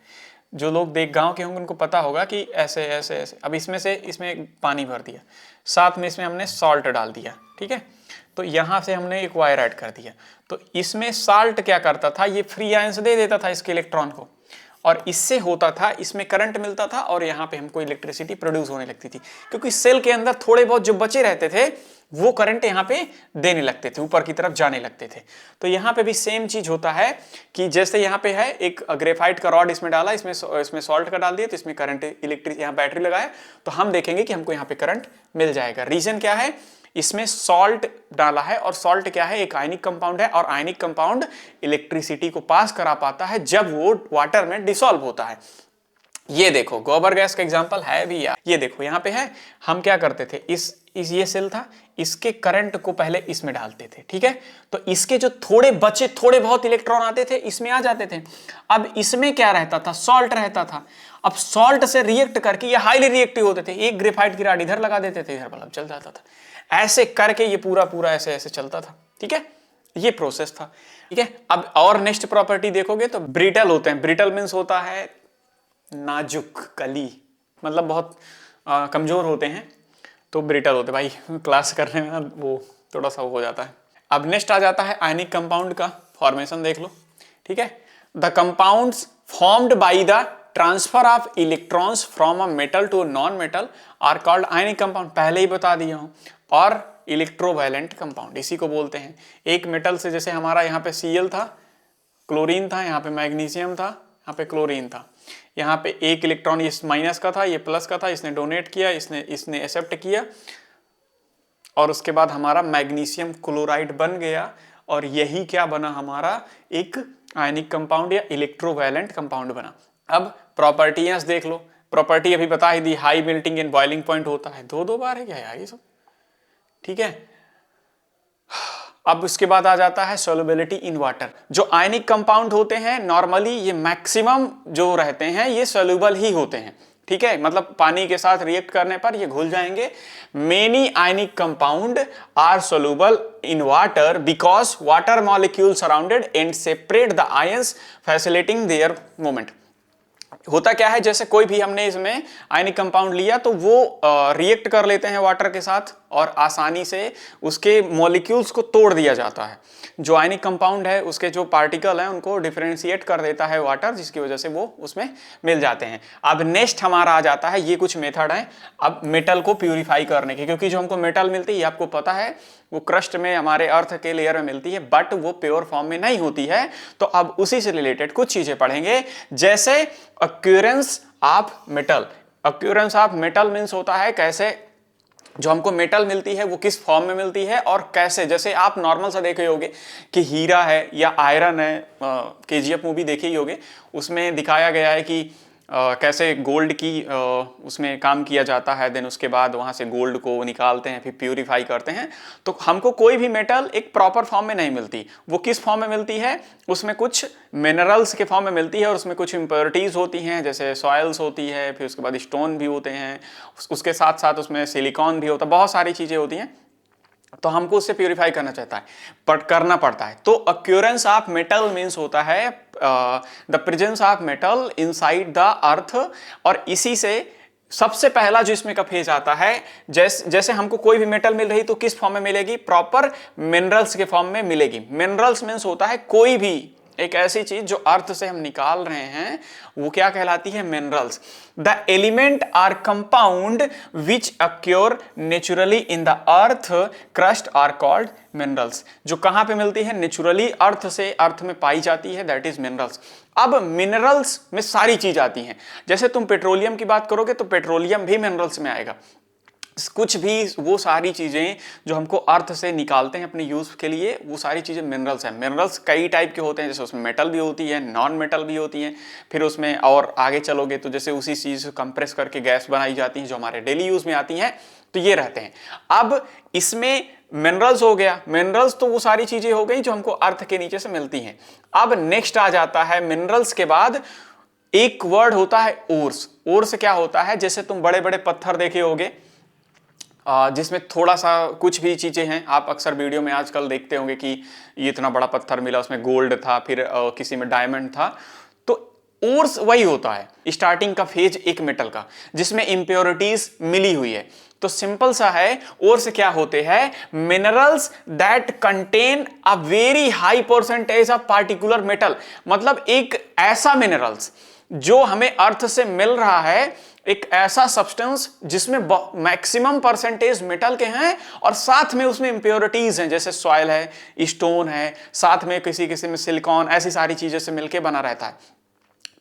[SPEAKER 1] जो लोग गांव के होंगे उनको पता होगा कि ऐसे ऐसे ऐसे। अब इसमें पानी भर दिया, साथ में इसमें हमने सॉल्ट डाल दिया, ठीक है। तो यहाँ से हमने एक वायर ऐड कर दिया, तो इसमें साल्ट क्या करता था, ये फ्री आयंस दे देता था इसके इलेक्ट्रॉन को, और इससे होता था, इसमें करंट मिलता था, और यहाँ पे हमको इलेक्ट्रिसिटी प्रोड्यूस होने लगती थी, क्योंकि सेल के अंदर थोड़े बहुत जो बचे रहते थे वो करंट यहाँ पे देने लगते थे, ऊपर की तरफ जाने लगते थे। तो यहाँ पे भी सेम चीज होता है कि जैसे यहाँ पे है एक ग्रेफाइट का रॉड इसमें डाला, इसमें सॉल्ट का डाल दिया, तो इसमें करंट इलेक्ट्रिक, यहाँ बैटरी लगाया, तो हम देखेंगे कि हमको यहाँ पे करंट मिल जाएगा। रीजन क्या है, इसमें सॉल्ट डाला है, और सॉल्ट क्या है, एक आयनिक कंपाउंड है, और आयनिक कंपाउंड इलेक्ट्रिसिटी को पास करा पाता है जब वो वाटर में डिसॉल्व होता है। ये देखो गोबर गैस का एग्जांपल है भी यार, ये देखो यहाँ पे है, हम क्या करते थे, ये सेल था, इसके करंट को पहले इसमें डालते थे, ठीक है। तो इसके जो थोड़े बहुत इलेक्ट्रॉन आते थे इसमें आ जाते थे। अब इसमें क्या रहता था, सॉल्ट रहता था। अब सॉल्ट से रिएक्ट करके ये हाईली रिएक्टिव होते थे, एक ग्रेफाइट की रॉड इधर लगा देते थे, इधर बल्ब चल जाता था। ऐसे करके ये पूरा ऐसे चलता था, ठीक है। ये प्रोसेस था, ठीक है। अब और नेक्स्ट प्रॉपर्टी देखोगे तो ब्रिटल होते हैं। ब्रिटल मीन्स होता है नाजुक कली, मतलब बहुत कमजोर होते हैं, तो ब्रिटल होते भाई। क्लास करने में वो थोड़ा सा हो जाता है। अब नेक्स्ट आ जाता है आयनिक कंपाउंड का फॉर्मेशन, देख लो, ठीक है। The compounds formed by the transfer of electrons from a metal to non metal are called ionic compound, पहले ही बता दिया हूं, और इलेक्ट्रोवैलेंट कंपाउंड इसी को बोलते हैं। एक मेटल से, जैसे हमारा यहाँ पे Cl था, क्लोरीन था, यहाँ पे मैग्नीशियम था, यहाँ पे क्लोरीन था, यहाँ पे एक इलेक्ट्रॉन इस माइनस का था, ये प्लस का था, इसने डोनेट किया, इसने एक्सेप्ट किया, और उसके बाद हमारा मैग्नीशियम क्लोराइड बन गया, और यही क्या बना, हमारा एक आयनिक कंपाउंड या इलेक्ट्रोवैलेंट कंपाउंड बना। अब प्रॉपर्टीज देख लो, प्रॉपर्टी अभी बता ही दी, high melting and boiling point होता है, दो बार है क्या यार ये सब, ठीक है। अब उसके बाद आ जाता है सोल्युबिलिटी इन वाटर। जो आयनिक कंपाउंड होते हैं नॉर्मली ये मैक्सिमम जो रहते हैं ये सोल्यूबल ही होते हैं, ठीक है, मतलब पानी के साथ रिएक्ट करने पर ये घुल जाएंगे। Many ionic compound are soluble in water because water molecule surrounded and separate the ions facilitating their movement. होता क्या है, जैसे कोई भी हमने इसमें आयनिक कंपाउंड लिया तो वो रिएक्ट कर लेते हैं वाटर के साथ और आसानी से उसके मॉलिक्यूल्स को तोड़ दिया जाता है। जो आयनिक कंपाउंड है उसके जो पार्टिकल हैं उनको डिफरेंशिएट कर देता है वाटर, जिसकी वजह से वो उसमें मिल जाते हैं। अब नेक्स्ट हमारा आ जाता है, ये कुछ मेथड है अब मेटल को प्यूरिफाई करने के, क्योंकि जो हमको मेटल मिलती है आपको पता है वो क्रस्ट में हमारे अर्थ के लेयर में मिलती है, बट वो प्योर फॉर्म में नहीं होती है। तो अब उसी से रिलेटेड कुछ चीजें पढ़ेंगे, जैसे occurrence of metal. Occurrence of metal means होता है कैसे जो हमको मेटल मिलती है वो किस फॉर्म में मिलती है और कैसे। जैसे आप नॉर्मल सा देखे होगे कि हीरा है या आयरन है, KGF मूवी देखी ही होगे, उसमें दिखाया गया है कि कैसे गोल्ड की उसमें काम किया जाता है, देन उसके बाद वहाँ से गोल्ड को निकालते हैं, फिर प्यूरिफाई करते हैं। तो हमको कोई भी मेटल एक प्रॉपर फॉर्म में नहीं मिलती, वो किस फॉर्म में मिलती है, उसमें कुछ मिनरल्स के फॉर्म में मिलती है और उसमें कुछ इम्प्योरिटीज़ होती हैं, जैसे सॉइल्स होती है, फिर उसके बाद स्टोन भी होते हैं, उसके साथ साथ उसमें सिलिकॉन भी होता है, बहुत सारी चीज़ें होती हैं। तो हमको उससे प्यूरिफाई करना चाहता है बट करना पड़ता है। तो अक्यूरेंस ऑफ मेटल मीन्स होता है the presence of metal inside the earth. और इसी से सबसे पहला जो इसमें का फेज आता है, जैसे हमको कोई भी मेटल मिल रही तो किस फॉर्म में मिलेगी, प्रॉपर मिनरल्स के फॉर्म में मिलेगी। मिनरल्स मीन्स होता है कोई भी एक ऐसी चीज जो अर्थ से हम निकाल रहे हैं वो क्या कहलाती है, minerals. The element or compound which occur naturally in the earth crust are called minerals. जो कहां पे मिलती है, नेचुरली अर्थ से, अर्थ में पाई जाती है, दैट इज मिनरल्स। अब मिनरल्स में सारी चीज आती हैं, जैसे तुम पेट्रोलियम की बात करोगे तो पेट्रोलियम भी मिनरल्स में आएगा। कुछ भी वो सारी चीजें जो हमको अर्थ से निकालते हैं अपने यूज के लिए, वो सारी चीजें मिनरल्स हैं। मिनरल्स कई टाइप के होते हैं, जैसे उसमें मेटल भी होती है, नॉन मेटल भी होती हैं, फिर उसमें और आगे चलोगे तो जैसे उसी चीज को कंप्रेस करके गैस बनाई जाती है जो हमारे डेली यूज में आती हैं, तो ये रहते हैं। अब इसमें मिनरल्स हो गया, मिनरल्स तो वो सारी चीजें हो गई जो हमको अर्थ के नीचे से मिलती हैं। अब नेक्स्ट आ जाता है मिनरल्स के बाद एक वर्ड होता है ओर्स। ओर्स क्या होता है, जैसे तुम बड़े बड़े पत्थर देखे होगे जिसमें थोड़ा सा कुछ भी चीजें हैं, आप अक्सर वीडियो में आजकल देखते होंगे कि ये इतना बड़ा पत्थर मिला, उसमें गोल्ड था, फिर किसी में डायमंड था। तो ओर्स वही होता है स्टार्टिंग का फेज एक मेटल का, जिसमें इंप्योरिटीज मिली हुई है। तो सिंपल सा है, ओर्स क्या होते हैं, minerals that contain a very high percentage of particular metal. मतलब एक ऐसा मिनरल्स जो हमें अर्थ से मिल रहा है, एक ऐसा सब्सटेंस जिसमें मैक्सिमम परसेंटेज मेटल के हैं और साथ में उसमें इंप्योरिटीज हैं, जैसे सॉइल है, स्टोन है, साथ में किसी किसी में सिलिकॉन, ऐसी सारी चीजों से मिलके बना रहता है।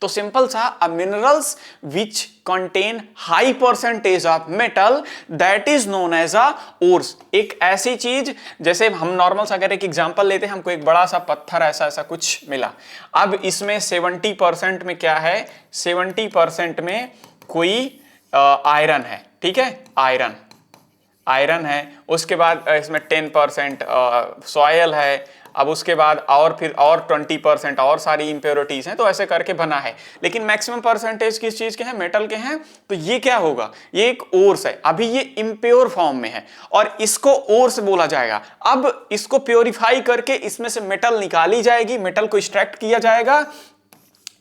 [SPEAKER 1] तो सिंपल सा, a minerals which contain high percentage of metal that is known as a ores. एक ऐसी चीज, जैसे हम नॉर्मल सा अगर एक एग्जांपल लेते हैं, हमको एक बड़ा सा पत्थर ऐसा ऐसा कुछ मिला, अब इसमें 70% में क्या है, 70% में कोई आयरन है, ठीक है, आयरन है। उसके बाद इसमें 10% सॉयल है, अब उसके बाद और फिर और 20% और सारी इंप्योरिटीज हैं, तो ऐसे करके बना है। लेकिन मैक्सिमम परसेंटेज किस चीज के हैं, मेटल के हैं। तो ये क्या होगा, ये एक ओर्स है, अभी ये इम्प्योर फॉर्म में है और इसको ओर्स बोला जाएगा। अब इसको प्योरीफाई करके इसमें से मेटल निकाली जाएगी, मेटल को एक्सट्रैक्ट किया जाएगा,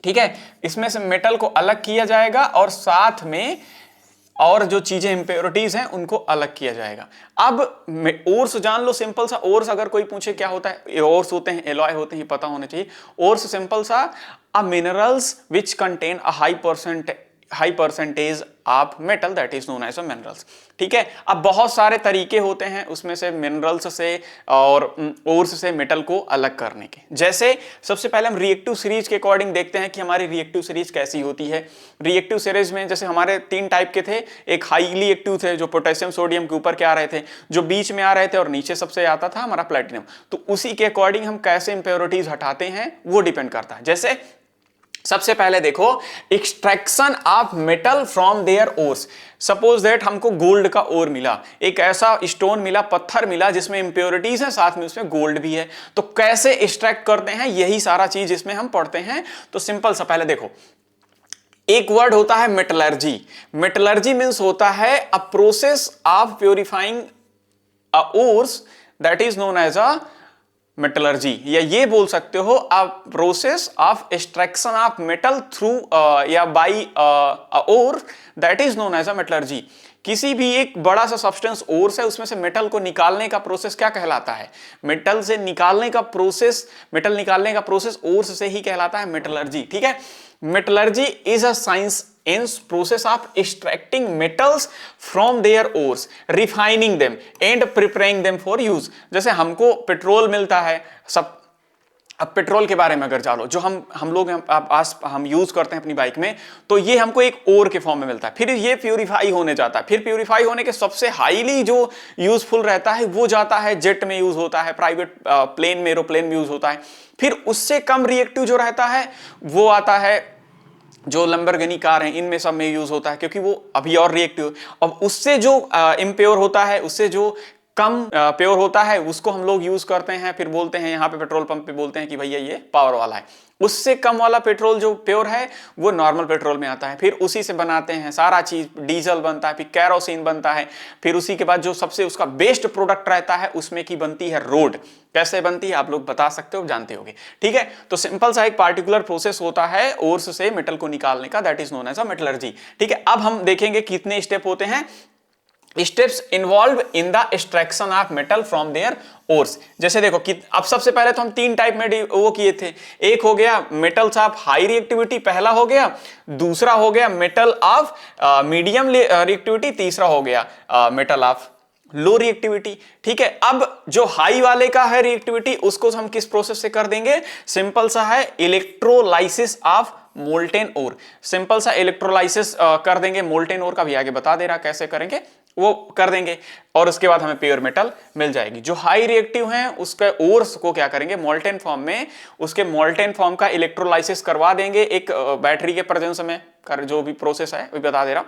[SPEAKER 1] ठीक है, इसमें से मेटल को अलग किया जाएगा और साथ में और जो चीजें इम्प्योरिटीज हैं उनको अलग किया जाएगा। अब ओर्स जान लो, सिंपल सा ओर्स, अगर कोई पूछे क्या होता है, ओर्स होते हैं, एलॉय होते हैं, पता होना चाहिए। ओर्स सिंपल सा a minerals which contain a high percentage of metal, that is known as a minerals. ठीक है, अब बहुत सारे तरीके होते हैं उसमें से मिनरल्स से और ओर्स से मेटल को अलग करने के। जैसे सबसे पहले हम रिएक्टिव सीरीज के अकॉर्डिंग देखते हैं कि हमारी रिएक्टिव सीरीज कैसी होती है। रिएक्टिव सीरीज में जैसे हमारे 3 टाइप के थे, एक हाईली एक्टिव थे जो पोटेशियम सोडियम के ऊपर के आ रहे थे, जो बीच में आ रहे थे, और नीचे सबसे आता था हमारा प्लेटिनम। तो उसी के अकॉर्डिंग हम कैसे इंप्योरिटीज हटाते हैं वो डिपेंड करता है। जैसे सबसे पहले देखो, extraction of metal from their ores. Suppose that हमको गोल्ड का ओर मिला, एक ऐसा स्टोन मिला, पत्थर मिला जिसमें इंप्योरिटीज है, साथ में उसमें गोल्ड भी है। तो कैसे एक्सट्रैक्ट करते हैं, यही सारा चीज इसमें हम पढ़ते हैं। तो सिंपल सा पहले देखो, एक वर्ड होता है मेटलर्जी। मेटलर्जी मींस होता है a process of purifying a ores, that is known as a metallurgy. या ये बोल सकते हो a process of extraction of metal through या by ore, that is known as a metallurgy. किसी भी एक बड़ा सा सब्सटेंस ओर से उसमें से मेटल को निकालने का प्रोसेस क्या कहलाता है? मेटल से निकालने का प्रोसेस, मेटल निकालने का प्रोसेस ओर से ही कहलाता है मेटलर्जी। ठीक है, metallurgy is a science in process of extracting metals from their ores, refining them and preparing them for use। जैसे हमको पेट्रोल मिलता है सब, अब पेट्रोल के बारे में अगर जानो, जो हम लोग हम यूज करते हैं अपनी बाइक में, तो ये हमको एक ओर के फॉर्म में मिलता है। फिर ये प्यूरिफाई होने जाता है, फिर प्यूरिफाई होने के सबसे हाईली जो यूजफुल रहता है वो जाता है जेट में यूज होता है, प्राइवेट प्लेन में, एरोप्लेन में यूज होता है। फिर उससे कम रिएक्टिव जो रहता है वो आता है जो लंबरगिनी कार है, इनमें सब में यूज होता है, क्योंकि वो अभी और रिएक्टिव। अब उससे जो इम्प्योर होता है, उससे जो कम प्योर होता है, उसको हम लोग यूज करते हैं, फिर बोलते हैं यहाँ पे पेट्रोल पंप पे बोलते हैं कि भैया ये पावर वाला है। उससे कम वाला पेट्रोल जो प्योर है वो नॉर्मल पेट्रोल में आता है, फिर उसी से बनाते हैं सारा चीज, डीजल बनता है, फिर कैरोसिन बनता है, फिर उसी के बाद जो सबसे उसका बेस्ट प्रोडक्ट रहता है उसमें की बनती है रोड। कैसे बनती है आप लोग बता सकते हो, जानते होगे। ठीक है, तो सिंपल सा एक पार्टिकुलर प्रोसेस होता है ओर्स से मेटल को निकालने का, that is known as a metallurgy. ठीक है, अब हम देखेंगे कितने स्टेप होते हैं, steps involve in the extraction of metal from their ores. जैसे देखो कि अब सबसे पहले तो हम 3 टाइप में वो किए थे, एक हो गया मेटल्स ऑफ हाई रिएक्टिविटी, पहला हो गया, दूसरा हो गया मेटल ऑफ मीडियम रिएक्टिविटी, तीसरा हो गया मेटल ऑफ लो रिएक्टिविटी। ठीक है, अब जो हाई वाले का है रिएक्टिविटी, उसको हम किस प्रोसेस से कर देंगे? सिंपल सा है electrolysis of molten ore. Simple सा इलेक्ट्रोलाइसिस कर देंगे, मोल्टेन ओर का भी आगे बता दे रहा कैसे करेंगे, वो कर देंगे, और उसके बाद हमें प्योर मेटल मिल जाएगी। जो हाई रिएक्टिव हैं उसके ओर्स को क्या करेंगे, मोल्टेन फॉर्म में, उसके मोल्टेन फॉर्म का इलेक्ट्रोलाइसिस करवा देंगे एक बैटरी के प्रेजेंस में, जो भी प्रोसेस है वो बता दे रहा।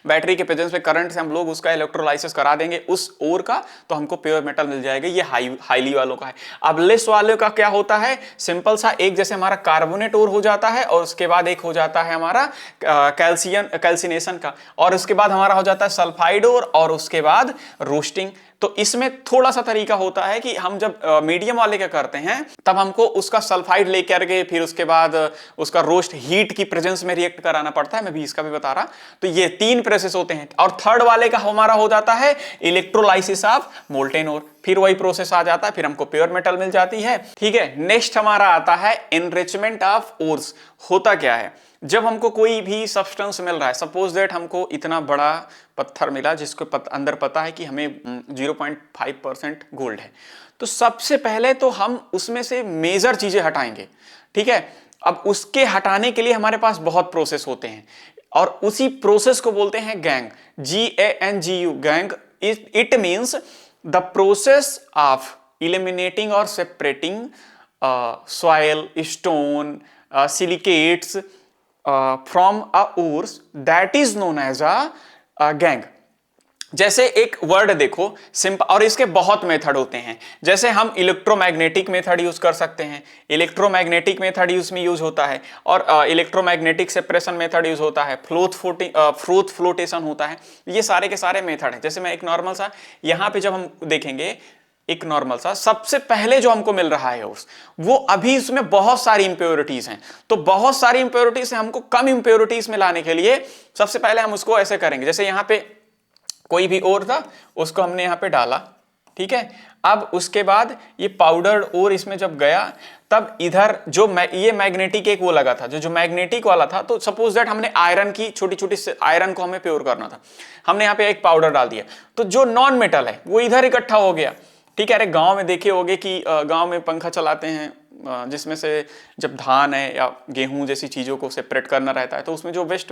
[SPEAKER 1] बैटरी के प्रेजेंस में करंट से हम लोग उसका इलेक्ट्रोलाइसिस करा देंगे उस ओर का, तो हमको प्योर मेटल मिल जाएगा। ये हाईली वालों का है। अब लेस वालों का क्या होता है, सिंपल सा, एक जैसे हमारा कार्बोनेट ओर हो जाता है, और उसके बाद एक हो जाता है हमारा कैल्सिनेशन का, और उसके बाद हमारा हो जाता है सल्फाइड ओर, और उसके बाद रोस्टिंग। तो इसमें थोड़ा सा तरीका होता है कि हम जब मीडियम वाले का करते हैं तब हमको उसका सल्फाइड लेकर के फिर उसके बाद उसका रोस्ट हीट की प्रेजेंस में रिएक्ट कराना पड़ता है, मैं भी इसका भी बता रहा। तो ये 3 प्रोसेस होते हैं। और थर्ड वाले का हमारा हो जाता है इलेक्ट्रोलाइसिस ऑफ मोल्टेन ओर, फिर वही प्रोसेस आ जाता है, फिर हमको प्योर मेटल मिल जाती है। ठीक है, नेक्स्ट हमारा आता है एनरिचमेंट ऑफ ओर्स। होता क्या है, जब हमको कोई भी सब्सटेंस मिल रहा है, सपोज दैट हमको इतना बड़ा पत्थर मिला जिसको अंदर पता है कि हमें 0.5% गोल्ड है, तो सबसे पहले तो हम उसमें से मेजर चीजें हटाएंगे। ठीक है, अब उसके हटाने के लिए हमारे पास बहुत प्रोसेस होते हैं, और उसी प्रोसेस को बोलते हैं gang, GANGU, gang. It means the process of eliminating or separating soil, stone, silicates from a ores, that is known as a gang। जैसे एक वर्ड देखो सिंपल, और इसके बहुत मेथड होते हैं। जैसे हम इलेक्ट्रोमैग्नेटिक मेथड यूज कर सकते हैं, इलेक्ट्रोमैग्नेटिक मेथड उसमें यूज होता है, और इलेक्ट्रोमैग्नेटिक सेपरेशन मेथड यूज होता है, फ्रूट फ्लोटेशन होता है। ये सारे के सारे मेथड हैं। जैसे मैं एक नॉर्मल सा यहाँ पे जब हम देखेंगे एक नॉर्मल सा, सबसे पहले जो हमको मिल रहा है वो अभी इसमें बहुत सारी इंप्योरिटीज हैं। तो बहुत सारी इंप्योरिटीज से हमको कम इंप्योरिटीज में लाने के लिए सबसे पहले हम उसको ऐसे करेंगे, जैसे यहां पे कोई भी ओर था उसको हमने यहां पे डाला, ठीक है। अब उसके बाद ये पाउडर और इसमें जब गया तब इधर जो ये मैग्नेटिक एक वो लगा था, जो मैग्नेटिक वाला था, तो सपोज दैट हमने आयरन की छोटी छोटी आयरन को हमें प्योर करना था, हमने यहाँ पे एक पाउडर डाल दिया, तो जो नॉन मेटल है वो इधर इकट्ठा हो गया, ठीक है। अरे गांव में देखे होगे कि गांव में पंखा चलाते हैं जिसमें से जब धान है या गेहूं जैसी चीज़ों को सेपरेट करना रहता है तो उसमें जो वेस्ट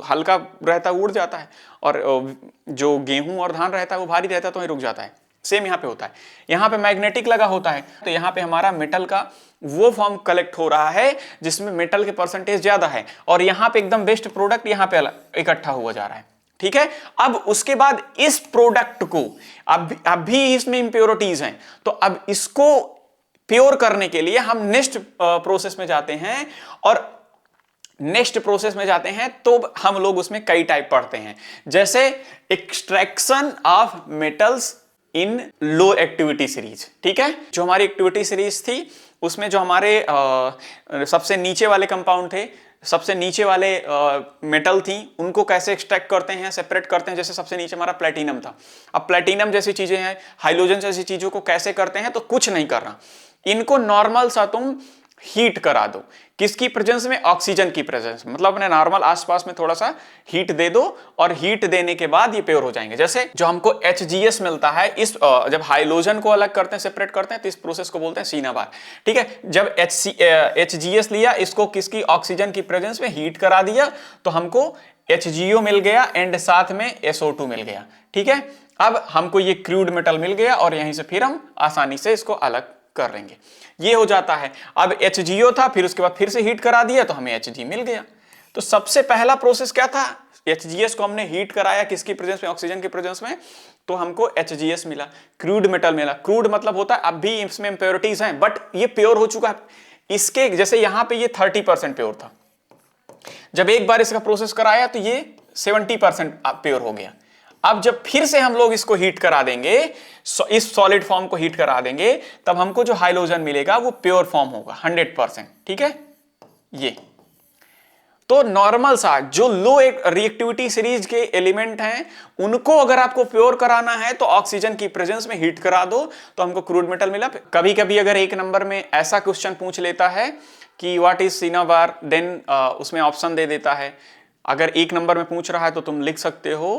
[SPEAKER 1] हल्का रहता है उड़ जाता है, और जो गेहूं और धान रहता है वो भारी रहता है तो वहीं रुक जाता है। सेम यहाँ पे होता है, यहाँ पे मैग्नेटिक लगा होता है तो यहाँ पे हमारा मेटल का वो फॉर्म कलेक्ट हो रहा है जिसमें मेटल के परसेंटेज ज्यादा है, और यहाँ पे एकदम बेस्ट प्रोडक्ट यहाँ पे इकट्ठा हुआ जा रहा है, ठीक है। अब उसके बाद इस प्रोडक्ट को अब भी इसमें इंप्योरिटीज हैं, तो अब इसको प्योर करने के लिए हम नेक्स्ट प्रोसेस में जाते हैं, और नेक्स्ट प्रोसेस में जाते हैं तो हम लोग उसमें कई टाइप पढ़ते हैं, जैसे extraction of metals in low activity series, ठीक है। जो हमारी एक्टिविटी सीरीज थी उसमें जो हमारे सबसे नीचे वाले कंपाउंड थे, सबसे नीचे वाले मेटल थी, उनको कैसे एक्सट्रैक्ट करते हैं, सेपरेट करते हैं। जैसे सबसे नीचे हमारा प्लेटिनम था, अब प्लेटिनम जैसी चीजें हैं, हाइड्रोजन जैसी चीजों को कैसे करते हैं, तो कुछ नहीं करना, इनको नॉर्मल सा तुम हीट करा दो, किसकी प्रेजेंस में, ऑक्सीजन की प्रेजेंस में, मतलब अपने नॉर्मल आसपास में थोड़ा सा हीट दे दो, और हीट देने के बाद ये प्योर हो जाएंगे। जैसे जो हमको HGS मिलता है, इस जब हाइड्रोजन को अलग करते हैं, सेपरेट करते हैं, तो इस प्रोसेस को बोलते हैं सीनाबार, ठीक है। जब HGS लिया, इसको किसकी, ऑक्सीजन की प्रेजेंस में हीट करा दिया तो हमको HGO मिल गया एंड साथ में SO2 मिल गया, ठीक है। अब हमको ये क्रूड मेटल मिल गया और यहीं से फिर हम आसानी से इसको अलग कर लेंगे, ये हो जाता है। अब HGO था, फिर उसके बाद फिर से हीट करा दिया तो हमें Hg मिल गया। तो सबसे पहला प्रोसेस क्या था, HGS को हमने हीट कराया, किसकी प्रेजेंस में, ऑक्सीजन की प्रेजेंस में, तो हमको HGS मिला, क्रूड मेटल मिला। क्रूड मतलब होता है अब भी इसमें इंप्योरिटीज हैं बट ये प्योर हो चुका है। इसके जैसे यहां पे ये 30% प्योर था, जब एक बार इसका प्रोसेस कराया तो ये 70% प्योर हो गया। अब जब फिर से हम लोग इसको हीट करा देंगे, इस सॉलिड फॉर्म को हीट करा देंगे, तब हमको जो हाइड्रोजन मिलेगा वो प्योर फॉर्म होगा 100%, ठीक है। ये तो नॉर्मल सा जो लो रिएक्टिविटी सीरीज के एलिमेंट हैं उनको अगर आपको प्योर कराना है तो ऑक्सीजन की प्रेजेंस में हीट करा दो तो हमको क्रूड मेटल मिला। कभी कभी अगर एक नंबर में ऐसा क्वेश्चन पूछ लेता है कि व्हाट इज सिनाबार, देन उसमें ऑप्शन दे देता है। अगर एक नंबर में पूछ रहा है तो तुम लिख सकते हो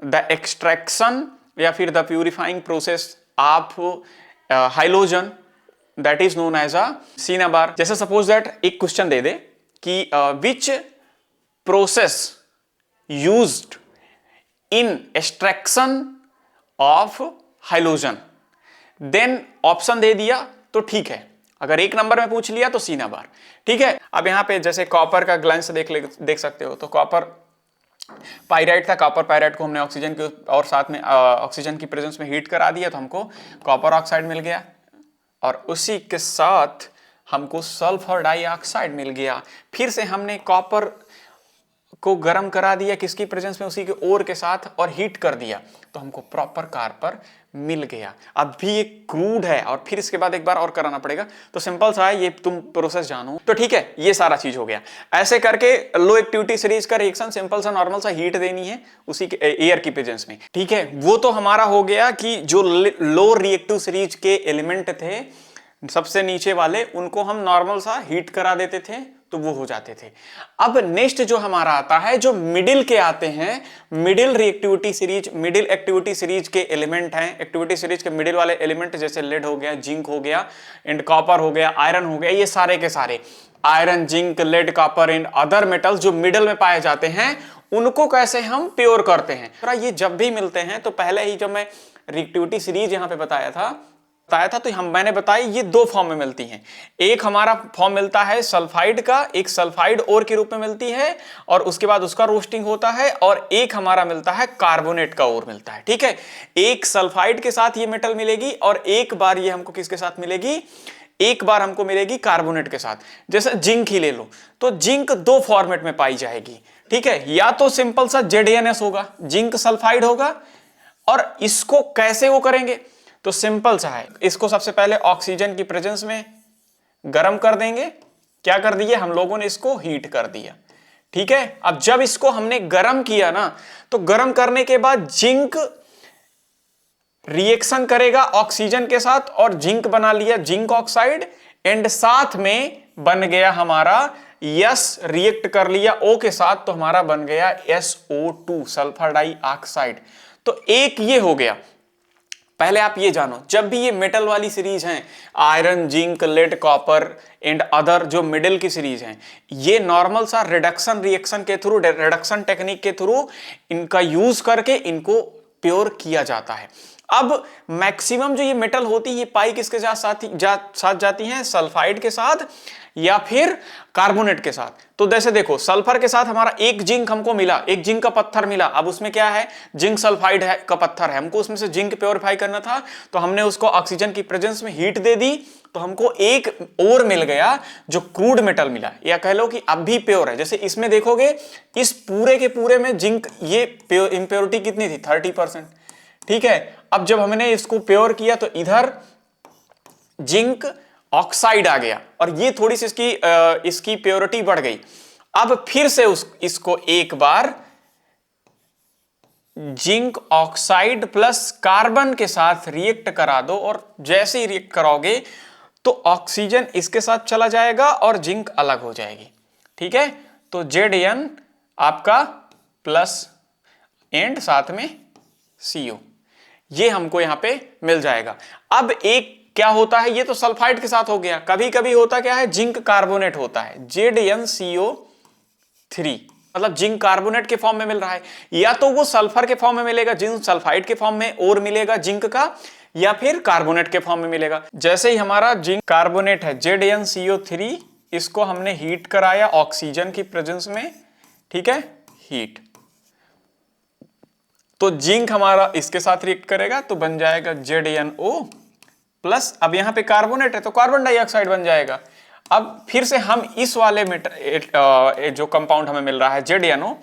[SPEAKER 1] द एक्सट्रैक्शन या फिर the purifying process of hydrogen that is known as a cinnabar. जैसे सपोज दैट एक क्वेश्चन दे दे कि which process used in extraction of hydrogen, then option दे दिया तो ठीक है। अगर एक नंबर में पूछ लिया तो सिनाबार, ठीक है। अब यहां पे जैसे कॉपर का ग्लांस देख सकते हो, तो कॉपर पाइराइट था, कॉपर पाइराइट को हमने ऑक्सीजन के और साथ में ऑक्सीजन की प्रेजेंस में हीट करा दिया तो हमको कॉपर ऑक्साइड मिल गया, और उसी के साथ हमको सल्फर डाइऑक्साइड मिल गया। फिर से हमने कॉपर को गर्म करा दिया, किसकी प्रेजेंस में, उसी के ओर के साथ, और हीट कर दिया तो हमको प्रॉपर कार्बन मिल गया। अब भी एक क्रूड है और फिर इसके बाद एक बार और कराना पड़ेगा, तो सिंपल सा है, ये तुम प्रोसेस जानो तो ठीक है। ये सारा चीज हो गया। ऐसे करके लो एक्टिविटी सीरीज का रिएक्शन सिंपल सा नॉर्मल सा हीट देनी है उसी के एयर की प्रेजेंस में, ठीक है। वो तो हमारा हो गया कि जो लो रिएक्टिव सीरीज के एलिमेंट थे सबसे नीचे वाले, उनको हम नॉर्मल सा हीट करा देते थे तो वो हो जाते थे। अब नेक्स्ट जो हमारा आता है, जो मिडिल के आते हैं, middle reactivity series, middle activity series के एलिमेंट हैं। एक्टिविटी सीरीज के मिडिल वाले एलिमेंट जैसे लेड हो गया, जिंक हो गया एंड कॉपर हो गया, आयरन हो गया, ये सारे के सारे iron, zinc, lead, copper and other metals जो मिडिल में पाए जाते हैं, उनको कैसे हम प्योर करते हैं। ये जब भी मिलते हैं तो पहले ही जब मैं रिएक्टिविटी सीरीज यहां पे बताया था तो मैंने बताया ये दो फॉर्म में मिलती हैं। एक हमारा फॉर्म मिलता है सल्फाइड का, एक सल्फाइड ओर के रूप में मिलती है और उसके बाद उसका रोस्टिंग होता है, और एक हमारा मिलता है कार्बोनेट का ओर मिलता है, ठीक है। एक सल्फाइड के साथ ये मेटल मिलेगी और एक बार ये हमको किसके साथ मिलेगी, एक बार हमको मिलेगी कार्बोनेट के साथ। जैसे जिंक ही ले लो तो जिंक दो फॉर्मेट में पाई जाएगी, ठीक है। या तो सिंपल सा ZnS होगा, जिंक सल्फाइड होगा, और इसको कैसे वो करेंगे तो सिंपल सा है, इसको सबसे पहले ऑक्सीजन की प्रेजेंस में गर्म कर देंगे। क्या कर दिया हम लोगों ने, इसको हीट कर दिया। ठीक है, अब जब इसको हमने गर्म किया ना, तो गर्म करने के बाद जिंक रिएक्शन करेगा ऑक्सीजन के साथ और जिंक बना लिया जिंक ऑक्साइड, एंड साथ में बन गया हमारा यस, रिएक्ट कर लिया O के साथ, तो हमारा बन गया SO2 सल्फर डाइऑक्साइड। तो एक ये हो गया। पहले आप ये जानो, जब भी ये मेटल वाली सीरीज हैं, iron, zinc, lead, copper and other जो मिडिल की सीरीज हैं, ये नॉर्मल सा रिडक्शन रिएक्शन के थ्रू, रिडक्शन टेक्निक के थ्रू इनका यूज करके इनको प्योर किया जाता है। अब मैक्सिमम जो ये मेटल होती है, ये पाई किसके साथ जाती हैं, सल्फाइड के साथ या फिर कार्बोनेट के साथ। तो जैसे देखो, सल्फर के साथ हमारा एक जिंक हमको मिला, एक जिंक का पत्थर मिला। अब उसमें क्या है, जिंक सल्फाइड है का पत्थर है, हमको उसमें से जिंक प्योरीफाई करना था, तो हमने उसको ऑक्सीजन की प्रेजेंस में हीट दे दी, तो हमको एक और मिल गया जो क्रूड मेटल मिला, या कह लो कि अब भी प्योर है। जैसे इसमें देखोगे, इस पूरे के पूरे में जिंक, ये इंप्योरिटी कितनी थी, 30%। ठीक है, अब जब हमने इसको प्योर किया तो इधर जिंक ऑक्साइड आ गया और ये थोड़ी सी इसकी प्योरिटी बढ़ गई। अब फिर से इसको एक बार जिंक ऑक्साइड प्लस कार्बन के साथ रिएक्ट करा दो, और जैसे ही रिएक्ट कराओगे तो ऑक्सीजन इसके साथ चला जाएगा और जिंक अलग हो जाएगी। ठीक है, तो Zn आपका प्लस एंड साथ में CO, ये हमको यहां पे मिल जाएगा। अब एक क्या होता है, ये तो सल्फाइड के साथ हो गया, कभी कभी होता क्या है, जिंक कार्बोनेट होता है, ZnCO3, मतलब जिंक कार्बोनेट के फॉर्म में मिल रहा है, या तो वो सल्फर के फॉर्म में मिलेगा, जिंक सल्फाइड के फॉर्म में और मिलेगा जिंक का, या फिर कार्बोनेट के फॉर्म में मिलेगा। जैसे ही हमारा जिंक कार्बोनेट है ZnCO3, इसको हमने हीट कराया ऑक्सीजन की प्रेजेंस में। ठीक है, हीट, तो जिंक हमारा इसके साथ रिएक्ट करेगा तो बन जाएगा ZnO प्लस, अब यहां पे कार्बोनेट है तो कार्बन डाइऑक्साइड बन जाएगा। अब फिर से हम इस वाले जो कंपाउंड हमें मिल रहा है ZnO,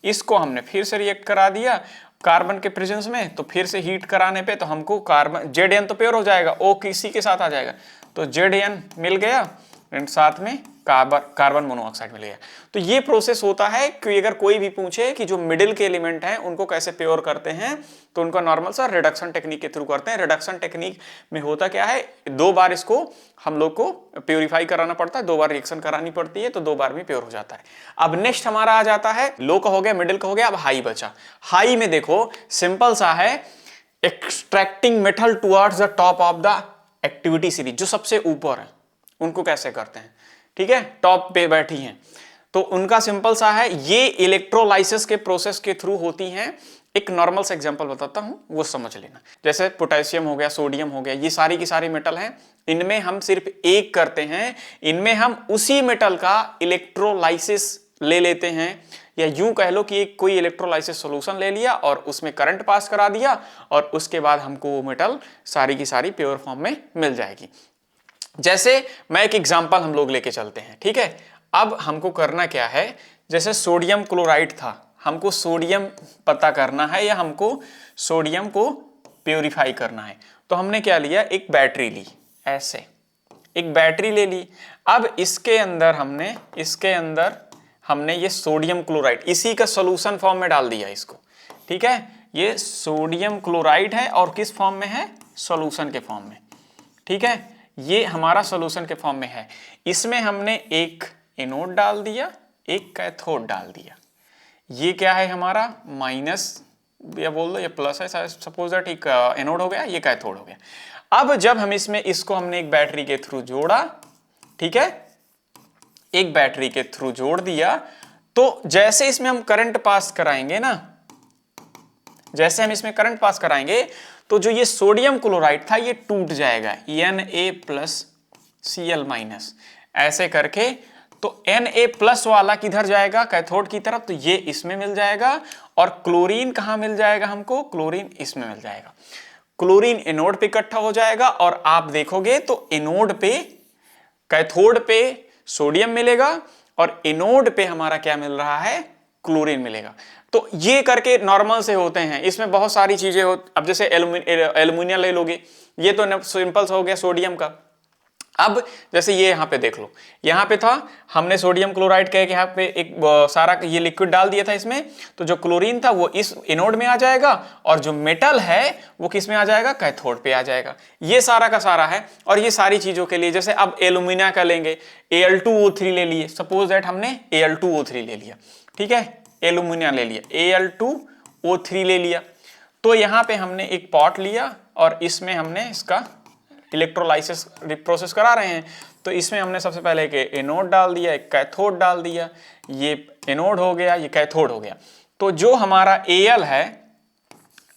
[SPEAKER 1] इसको हमने फिर से रिएक्ट करा दिया कार्बन के प्रेजेंस में, तो फिर से हीट कराने पे तो हमको कार्बन Zn तो प्योर हो जाएगा, O किसी के साथ आ जाएगा, तो Zn मिल गया एंड साथ में कार्बन मोनोऑक्साइड मिल गया। तो ये प्रोसेस होता है कि अगर कोई भी पूछे कि जो मिडिल के एलिमेंट हैं उनको कैसे प्योर करते हैं, तो उनका नॉर्मल सा रिडक्शन टेक्निक के थ्रू करते हैं। रिडक्शन टेक्निक में होता क्या है, 2 बार इसको हम लोग को प्योरीफाई कराना पड़ता है, 2 बार रिएक्शन करानी पड़ती है, तो 2 बार में प्योर हो जाता है। अब नेक्स्ट हमारा आ जाता है, लो का हो गया, मिडिल का हो गया, अब हाई बचा। हाई में देखो सिंपल सा है, extracting metal towards the top of the activity series, जो सबसे ऊपर है उनको कैसे करते हैं। ठीक है, टॉप पे बैठी हैं, तो उनका सिंपल सा है, ये इलेक्ट्रोलाइसिस के प्रोसेस के थ्रू होती हैं। एक नॉर्मल सा एग्जांपल बताता हूं, वो समझ लेना। जैसे पोटेशियम हो गया, सोडियम हो गया, ये सारी की सारी मेटल हैं, इनमें हम सिर्फ एक करते हैं, इनमें हम उसी मेटल का इलेक्ट्रोलाइसिस ले लेते हैं, या यूं कह लो कि एक कोई इलेक्ट्रोलाइसिस सॉल्यूशन ले लिया और उसमें करंट पास करा दिया, और उसके बाद हमको वो मेटल सारी की सारी प्योर फॉर्म में मिल जाएगी। जैसे मैं एक एग्जांपल हम लोग लेके चलते हैं। ठीक है, अब हमको करना क्या है, जैसे सोडियम क्लोराइड था, हमको सोडियम पता करना है या हमको सोडियम को प्योरीफाई करना है, तो हमने क्या लिया, एक बैटरी ली, ऐसे एक बैटरी ले ली। अब इसके अंदर हमने ये सोडियम क्लोराइड इसी का सॉल्यूशन फॉर्म में डाल दिया इसको। ठीक है, ये सोडियम क्लोराइड है और किस फॉर्म में है, सॉल्यूशन के फॉर्म में। ठीक है, ये हमारा सॉल्यूशन के फॉर्म में है, इसमें हमने एक एनोड डाल दिया, एक कैथोड डाल दिया। ये क्या है हमारा, माइनस या बोल दो, ये प्लस है, सपोज दैट एक एनोड हो गया, ये कैथोड हो गया। अब जब हम इसको हमने एक बैटरी के थ्रू जोड़ा, ठीक है, एक बैटरी के थ्रू जोड़ दिया, तो जैसे इसमें हम करंट पास कराएंगे ना, जैसे हम इसमें करंट पास कराएंगे, तो जो ये सोडियम क्लोराइड था ये टूट जाएगा, Na+Cl-, ऐसे करके, तो Na+ वाला किधर जाएगा, कैथोड की तरफ, तो ये इसमें मिल जाएगा। और क्लोरीन कहां मिल जाएगा हमको, क्लोरीन इसमें मिल जाएगा। क्लोरीन एनोड पे इकट्ठा हो जाएगा, और आप देखोगे तो एनोड पे, कैथोड पे सोडियम मिलेगा, और एनोड पे हमारा क्या मिल रहा है, क्लोरीन मिलेगा। तो ये करके नॉर्मल से होते हैं, इसमें बहुत सारी चीजें हो। अब जैसे एल्यूमिनियम ले लोगे, ये तो सिंपल सा हो गया सोडियम का। अब जैसे ये यहाँ पे देख लो, यहाँ पे था हमने सोडियम क्लोराइड कह के यहाँ पे एक सारा ये लिक्विड डाल दिया था इसमें, तो जो क्लोरीन था वो इस एनोड में आ जाएगा और जो मेटल है वो किस में आ जाएगा, कैथोड पे आ जाएगा। ये सारा का सारा है। और ये सारी चीजों के लिए जैसे अब एल्यूमिना का लेंगे, Al2O3 ले लिए, सपोज दैट हमने Al2O3 ले लिया, ठीक है, एल्यूमिना ले लिया, Al2O3 ले लिया, तो यहाँ पे हमने एक पॉट लिया और इसमें हमने इसका इलेक्ट्रोलाइसिस प्रोसेस करा रहे हैं। तो इसमें हमने सबसे पहले एक एनोड डाल दिया, एक कैथोड डाल दिया, ये एनोड हो गया, ये कैथोड हो गया। तो जो हमारा Al है,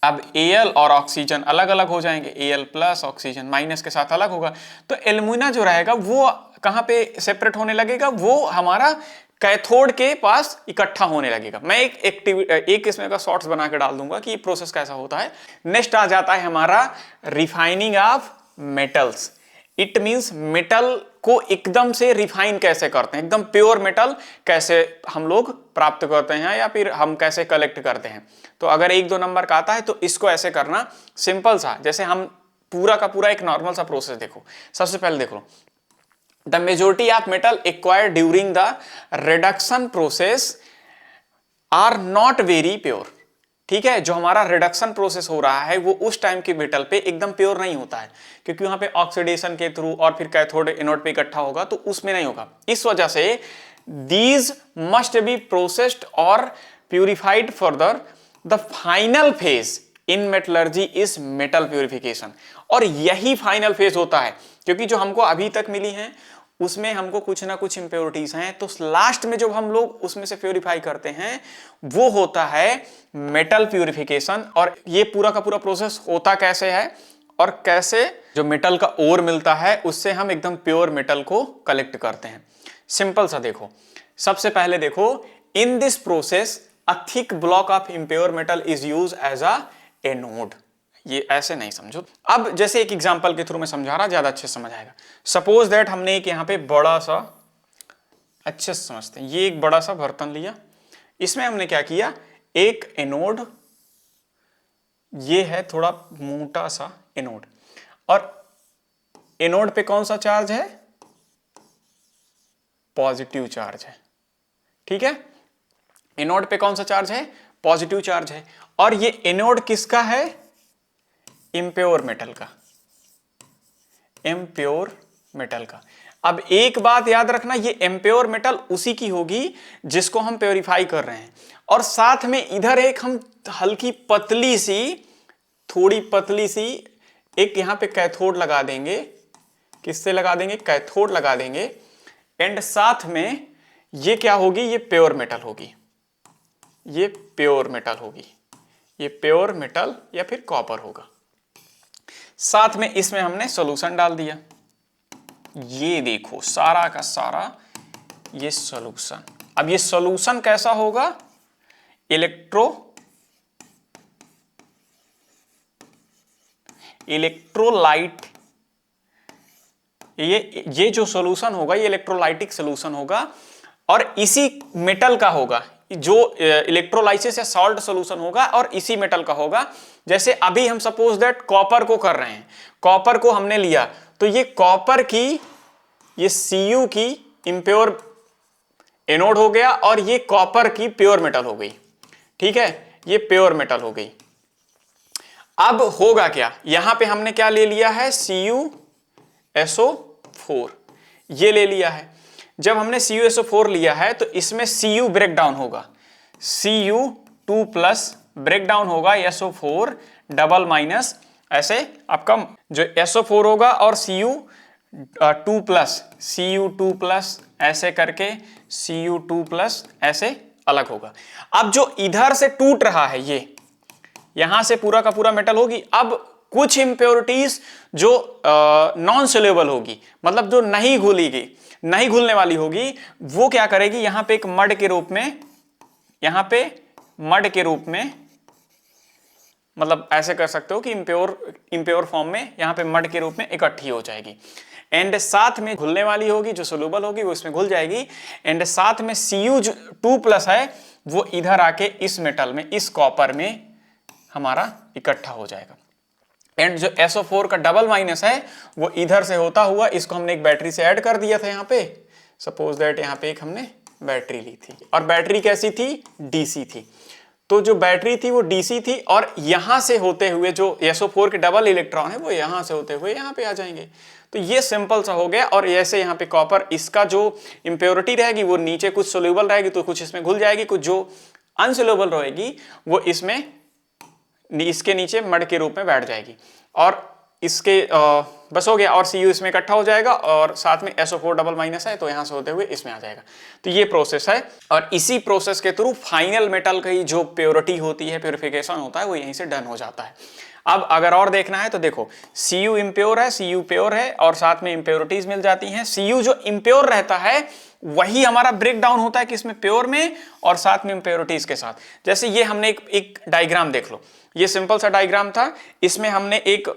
[SPEAKER 1] अब Al और ऑक्सीजन अलग अलग हो जाएंगे, Al प्लस ऑक्सीजन माइनस के साथ अलग होगा। तो एल्यूमिना जो रहेगा वो कहाँ पे सेपरेट होने लगेगा, वो हमारा कैथोड के पास इकट्ठा होने लगेगा। मैं एक इसमें का शॉर्ट्स बना के डाल दूंगा कि ये प्रोसेस कैसा होता है। नेक्स्ट आ जाता है हमारा refining of metals. It means metal को एकदम से रिफाइन कैसे करते हैं, एकदम प्योर मेटल कैसे हम लोग प्राप्त करते हैं या फिर हम कैसे कलेक्ट करते हैं। तो अगर 1-2 नंबर का आता है तो इसको ऐसे करना, सिंपल सा, जैसे हम पूरा का पूरा एक नॉर्मल सा प्रोसेस देखो। सबसे पहले देखो, the majority of metal acquired during the reduction process are not very pure. ठीक है, जो हमारा रिडक्शन प्रोसेस हो रहा है वो उस टाइम के मेटल पे एकदम प्योर नहीं होता है, क्योंकि वहां पे ऑक्सीडेशन के थ्रू और फिर कैथोड एनोड पे इकट्ठा होगा, तो उसमें नहीं होगा। इस वजह से दीज मस्ट बी प्रोसेस्ड और purified further. The final phase in metallurgy is metal purification. और यही फाइनल फेज होता है, क्योंकि जो हमको अभी तक मिली है उसमें हमको कुछ ना कुछ इंप्योरिटीज हैं, तो लास्ट में जब हम लोग उसमें से प्यूरिफाई करते हैं वो होता है मेटल प्यूरिफिकेशन। और ये पूरा का पूरा प्रोसेस होता कैसे है और कैसे जो मेटल का ओर मिलता है उससे हम एकदम प्योर मेटल को कलेक्ट करते हैं। सिंपल सा देखो, सबसे पहले देखो, in this process a thick block of impure metal is use as a anode. ये ऐसे नहीं समझो। अब जैसे एक एग्जांपल के थ्रू मैं समझा रहा, ज्यादा अच्छे समझ आएगा। सपोज दैट हमने एक यहाँ पे बड़ा सा, अच्छे से समझते हैं, ये एक बड़ा सा बर्तन लिया, इसमें हमने क्या किया, एक एनोड, ये है थोड़ा मोटा सा एनोड, और एनोड पे कौन सा चार्ज है, पॉजिटिव चार्ज है। ठीक है, एनोड पे कौन सा चार्ज है, पॉजिटिव चार्ज है। और ये एनोड किसका है, इम्प्योर मेटल का, इम्प्योर मेटल का। अब एक बात याद रखना, ये इम्प्योर मेटल उसी की होगी जिसको हम प्योरीफाई कर रहे हैं। और साथ में इधर एक हम हल्की पतली सी, थोड़ी पतली सी एक यहां पे कैथोड लगा देंगे। किससे लगा देंगे, कैथोड लगा देंगे। एंड साथ में ये क्या होगी, ये प्योर मेटल होगी, ये प्योर मेटल होगी, ये प्योर मेटल या फिर कॉपर होगा। साथ में इसमें हमने सॉल्यूशन डाल दिया, ये देखो सारा का सारा ये सॉल्यूशन। अब ये सॉल्यूशन कैसा होगा, इलेक्ट्रोलाइट। ये जो सॉल्यूशन होगा ये इलेक्ट्रोलाइटिक सॉल्यूशन होगा और इसी मेटल का होगा। जो इलेक्ट्रोलाइसिस या सॉल्ट सॉल्यूशन होगा और इसी मेटल का होगा। जैसे अभी हम सपोज दैट कॉपर को कर रहे हैं, कॉपर को हमने लिया, तो ये कॉपर की, ये Cu की इम्प्योर एनोड हो गया और ये कॉपर की प्योर मेटल हो गई। ठीक है, ये प्योर मेटल हो गई। अब होगा क्या, यहां पे हमने क्या ले लिया है, CuSO4 ये ले लिया है। जब हमने CuSO4 लिया है तो इसमें Cu ब्रेक डाउन होगा, Cu2+ ब्रेक डाउन होगा, SO4 डबल माइनस, ऐसे आपका जो SO4 होगा और Cu2+ ऐसे करके Cu2+ ऐसे अलग होगा। अब जो इधर से टूट रहा है ये यहां से पूरा का पूरा मेटल होगी। अब कुछ इंप्योरिटीज जो नॉन सोल्यूबल होगी, मतलब जो नहीं घुलेगी, नहीं घुलने वाली होगी, वो क्या करेगी, यहां पे एक मड के रूप में, यहां पे मड के रूप में, मतलब ऐसे कर सकते हो कि इंप्योर फॉर्म में यहां पे मड के रूप में इकट्ठी हो जाएगी। एंड साथ में घुलने वाली होगी, जो सोल्यूबल होगी वो इसमें घुल जाएगी, एंड साथ में Cu2+ है वो इधर आके इस मेटल में, इस कॉपर में हमारा इकट्ठा हो जाएगा। एंड जो SO4 का डबल माइनस है वो इधर से होता हुआ, इसको हमने एक बैटरी से ऐड कर दिया था यहाँ पे, सपोज दैट यहाँ पे एक हमने बैटरी ली थी, और बैटरी कैसी थी, डीसी थी। तो जो बैटरी थी वो डीसी थी, और यहां से होते हुए जो SO4 के डबल इलेक्ट्रॉन है वो यहां से होते हुए यहां पे आ जाएंगे। तो ये सिंपल सा हो गया। और ऐसे यहाँ पे कॉपर, इसका जो इम्प्योरिटी रहेगी वो नीचे कुछ सोल्यूबल रहेगी तो कुछ इसमें घुल जाएगी, कुछ जो अनसोल्यूबल रहेगी वो इसमें, इसके नीचे मड के रूप में बैठ जाएगी, और इसके बस हो गया। और Cu इसमें इकट्ठा हो जाएगा, और साथ में SO4 डबल माइनस है तो यहां से होते हुए इसमें आ जाएगा। तो ये प्रोसेस है, और इसी प्रोसेस के थ्रू फाइनल मेटल की जो प्योरिटी होती है, प्योरिफिकेशन होता है, वो यहीं से डन हो जाता है। अब अगर और देखना है तो देखो, Cu इम्प्योर है, Cu प्योर है, और साथ में इम्प्योरिटीज मिल जाती हैं। Cu जो इम्प्योर रहता है वही हमारा ब्रेक डाउन होता है किसमें, प्योर में, और साथ में इम्प्योरिटीज के साथ। जैसे ये हमने एक डायग्राम देख लो, ये सिंपल सा डायग्राम था, इसमें हमने एक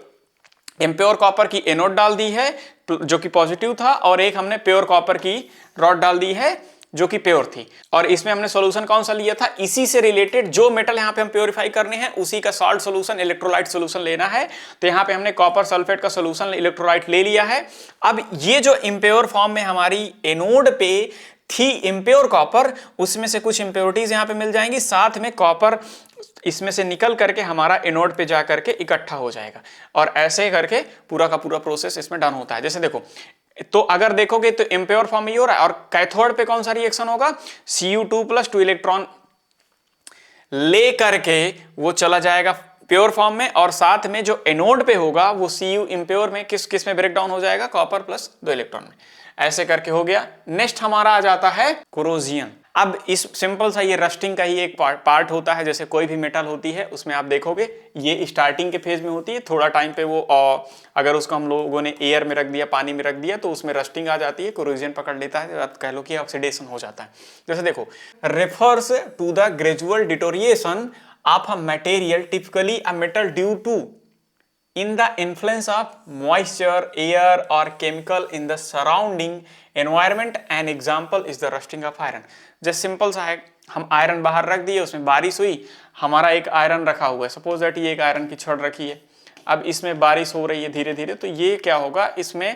[SPEAKER 1] इम्प्योर कॉपर की एनोड डाल दी है जो कि पॉजिटिव था, और एक हमने प्योर कॉपर की रॉड डाल दी है जो कि प्योर थी। और इसमें हमने सॉल्यूशन कौन सा लिया था, इसी से रिलेटेड जो मेटल यहाँ पे हम प्योरीफाई करने हैं उसी का सॉल्ट सॉल्यूशन, इलेक्ट्रोलाइट सॉल्यूशन लेना है। तो यहाँ पे हमने कॉपर सल्फेट का सॉल्यूशन इलेक्ट्रोलाइट ले लिया है। अब ये जो इम्प्योर फॉर्म में हमारी एनोड पे थी इम्प्योर कॉपर, उसमें से कुछ इम्प्योरिटीज यहाँ पे मिल जाएंगी, साथ में कॉपर इसमें से निकल करके हमारा एनोड पे जा करके इकट्ठा हो जाएगा, और ऐसे करके पूरा का पूरा प्रोसेस इसमें डन होता है। जैसे देखो, तो अगर देखोगे तो इम्प्योर फॉर्म में ये हो रहा है, और कैथोड पे कौन सा रिएक्शन होगा, Cu2+ 2 इलेक्ट्रॉन ले करके वो चला जाएगा प्योर फॉर्म में, और साथ में जो एनोड पे होगा वो Cu इम्प्योर में किस में ब्रेक डाउन हो जाएगा, कॉपर प्लस 2 इलेक्ट्रॉन में। ऐसे करके हो गया। नेक्स्ट हमारा आ जाता है कोरोजियन। अब इस सिंपल सा ये रस्टिंग का ही एक पार्ट होता है। जैसे कोई भी मेटल होती है उसमें आप देखोगे ये स्टार्टिंग के फेज में होती है, थोड़ा टाइम पे वो अगर उसको हम लोगों ने एयर में रख दिया, पानी में रख दिया, तो उसमें रस्टिंग आ जाती है, कोरोजन पकड़ लेता है, कह लो कि ऑक्सीडेशन हो जाता है। जैसे देखो, refers to the gradual deterioration of a material, typically a metal due to in the influence of moisture, air or chemical in the surrounding environment. An example is the rusting of iron. जैसे simple सा है, हम iron बाहर रख दिए, उसमें बारिश हुई, हमारा एक आयरन रखा हुआ है, सपोज दैट ये एक आयरन की छड़ रखी है, अब इसमें बारिश हो रही है धीरे धीरे, तो ये क्या होगा, इसमें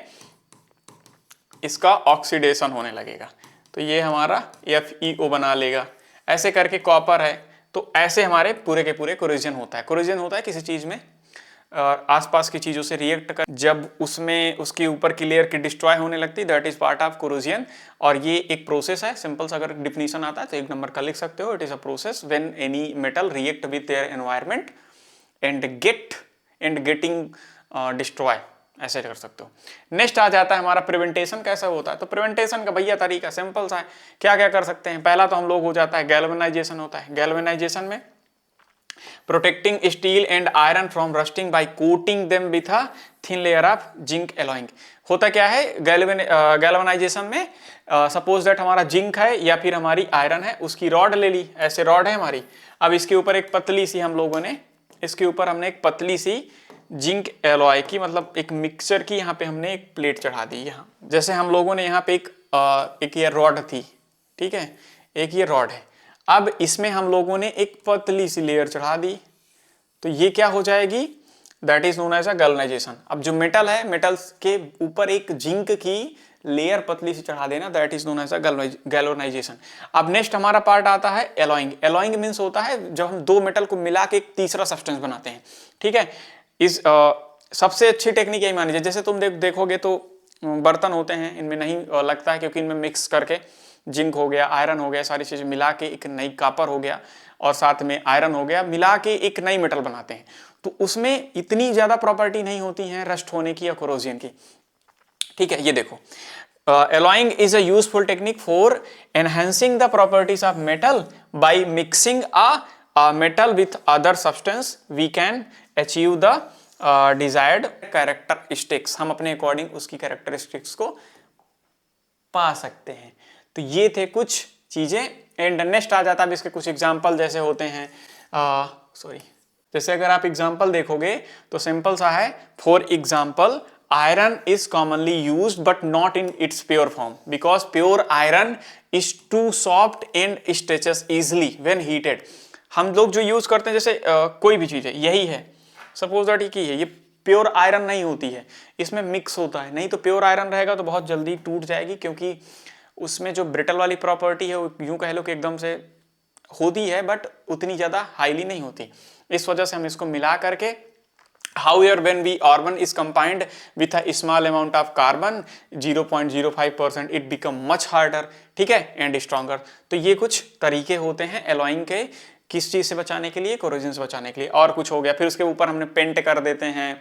[SPEAKER 1] इसका ऑक्सीडेशन होने लगेगा, तो ये हमारा FeO बना लेगा। ऐसे करके कॉपर है, तो ऐसे हमारे पूरे के पूरे कोरोजन होता है। कोरोजन होता है किसी चीज में आसपास की चीजों से रिएक्ट कर, जब उसमें उसके ऊपर की लेयर की डिस्ट्रॉय होने लगती है, that is part of corrosion. और ये एक प्रोसेस है, सिंपल सा अगर डिफिनीशन आता है तो 1 नंबर का लिख सकते हो, it is a process when any metal react with their environment and getting destroy, ऐसे कर सकते हो। नेक्स्ट आ जाता है हमारा प्रिवेंटेशन। कैसा होता है, तो प्रिवेंटेशन का भैया तरीका सिंपल सा है, क्या क्या कर सकते हैं। पहला तो हम लोग हो जाता है गैल्वेनाइजेशन होता है। गैल्वेनाइजेशन में protecting steel and iron from rusting by coating them with a thin layer of zinc alloying. होता क्या है गैल्वेनाइजेशन में, सपोज दैट हमारा जिंक है या फिर हमारी आयरन है, उसकी रॉड ले ली, ऐसे रॉड है हमारी, अब इसके ऊपर एक पतली सी हम लोगों ने, इसके ऊपर हमने एक पतली सी जिंक एलॉय की, मतलब एक मिक्सचर की, यहाँ पे हमने एक प्लेट चढ़ा दी। यहाँ जैसे हम लोगों ने यहाँ पे एक ये रॉड थी, ठीक है, एक ये रॉड है, अब इसमें हम लोगों ने एक पतली सी लेयर चढ़ा दी, तो ये क्या हो जाएगी, that is known as a galvanization. अब जो मेटल है, मेटल्स के ऊपर एक जिंक की लेयर पतली सी चढ़ा देना, that is known as a galvanization. अब नेक्स्ट हमारा पार्ट आता है एलॉइंग। एलॉइंग मींस होता है जब हम दो मेटल को मिला के एक तीसरा सब्सटेंस बनाते हैं, ठीक है। इस सबसे अच्छी टेक्निक यही मानी जाए। जैसे तुम देखोगे तो बर्तन होते हैं, इनमें नहीं लगता है क्योंकि इनमें मिक्स करके जिंक हो गया, आयरन हो गया, सारी चीजें मिला के एक नई कॉपर हो गया और साथ में आयरन हो गया, मिला के एक नई मेटल बनाते हैं। तो उसमें इतनी ज्यादा प्रॉपर्टी नहीं होती है रस्ट होने की या कोरोजन की, ठीक है। ये देखो, alloying is a useful technique for enhancing the properties of metal by mixing a metal with other substance we can achieve the desired characteristics। हम अपने अकॉर्डिंग उसकी characteristics को पा सकते हैं। तो ये थे कुछ चीजें। एंड नेक्स्ट आ जाता है इसके कुछ एग्जाम्पल, जैसे होते हैं जैसे अगर आप एग्जाम्पल देखोगे तो सिंपल सा है, for example iron is commonly used but not in its pure form because pure iron is too soft and stretches easily when heated. हम लोग जो यूज करते हैं जैसे कोई भी चीज है, यही है, सपोज दैट कि ये प्योर आयरन नहीं होती है, इसमें मिक्स होता है, नहीं तो प्योर आयरन रहेगा तो बहुत जल्दी टूट जाएगी, क्योंकि उसमें जो ब्रिटल वाली प्रॉपर्टी है वो यूं कह लो कि एकदम से होती है बट उतनी ज्यादा हाईली नहीं होती। इस वजह से हम इसको मिला करके however when we carbon is combined with a small amount of carbon 0.05% it become much harder, ठीक है, and stronger। तो ये कुछ तरीके होते हैं एलॉइंग के, किस चीज से बचाने के लिए, कोरोजन से बचाने के लिए। और कुछ हो गया, फिर उसके ऊपर हमने पेंट कर देते हैं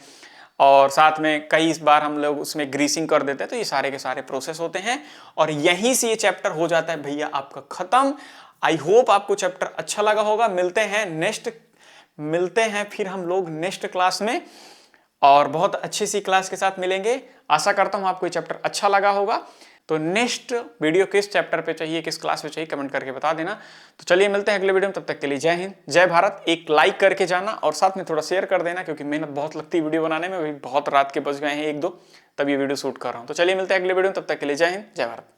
[SPEAKER 1] और साथ में कई बार हम लोग उसमें ग्रीसिंग कर देते हैं। तो ये सारे के सारे प्रोसेस होते हैं और यहीं से ये चैप्टर हो जाता है भैया आपका खत्म। आई होप आपको चैप्टर अच्छा लगा होगा। मिलते हैं फिर हम लोग नेक्स्ट क्लास में और बहुत अच्छी सी क्लास के साथ मिलेंगे। आशा करता हूं आपको ये चैप्टर अच्छा लगा होगा। तो नेक्स्ट वीडियो किस चैप्टर पे चाहिए, किस क्लास पे चाहिए, कमेंट करके बता देना। तो चलिए मिलते हैं अगले वीडियो में, तब तक के लिए जय हिंद जय भारत। एक लाइक करके जाना और साथ में थोड़ा शेयर कर देना, क्योंकि मेहनत बहुत लगती है वीडियो बनाने में, अभी बहुत रात के बज गए हैं 1-2, तब ये वीडियो शूट कर रहा हूं। तो चलिए मिलते हैं अगले वीडियो में, तब तक के लिए जय हिंद जय भारत।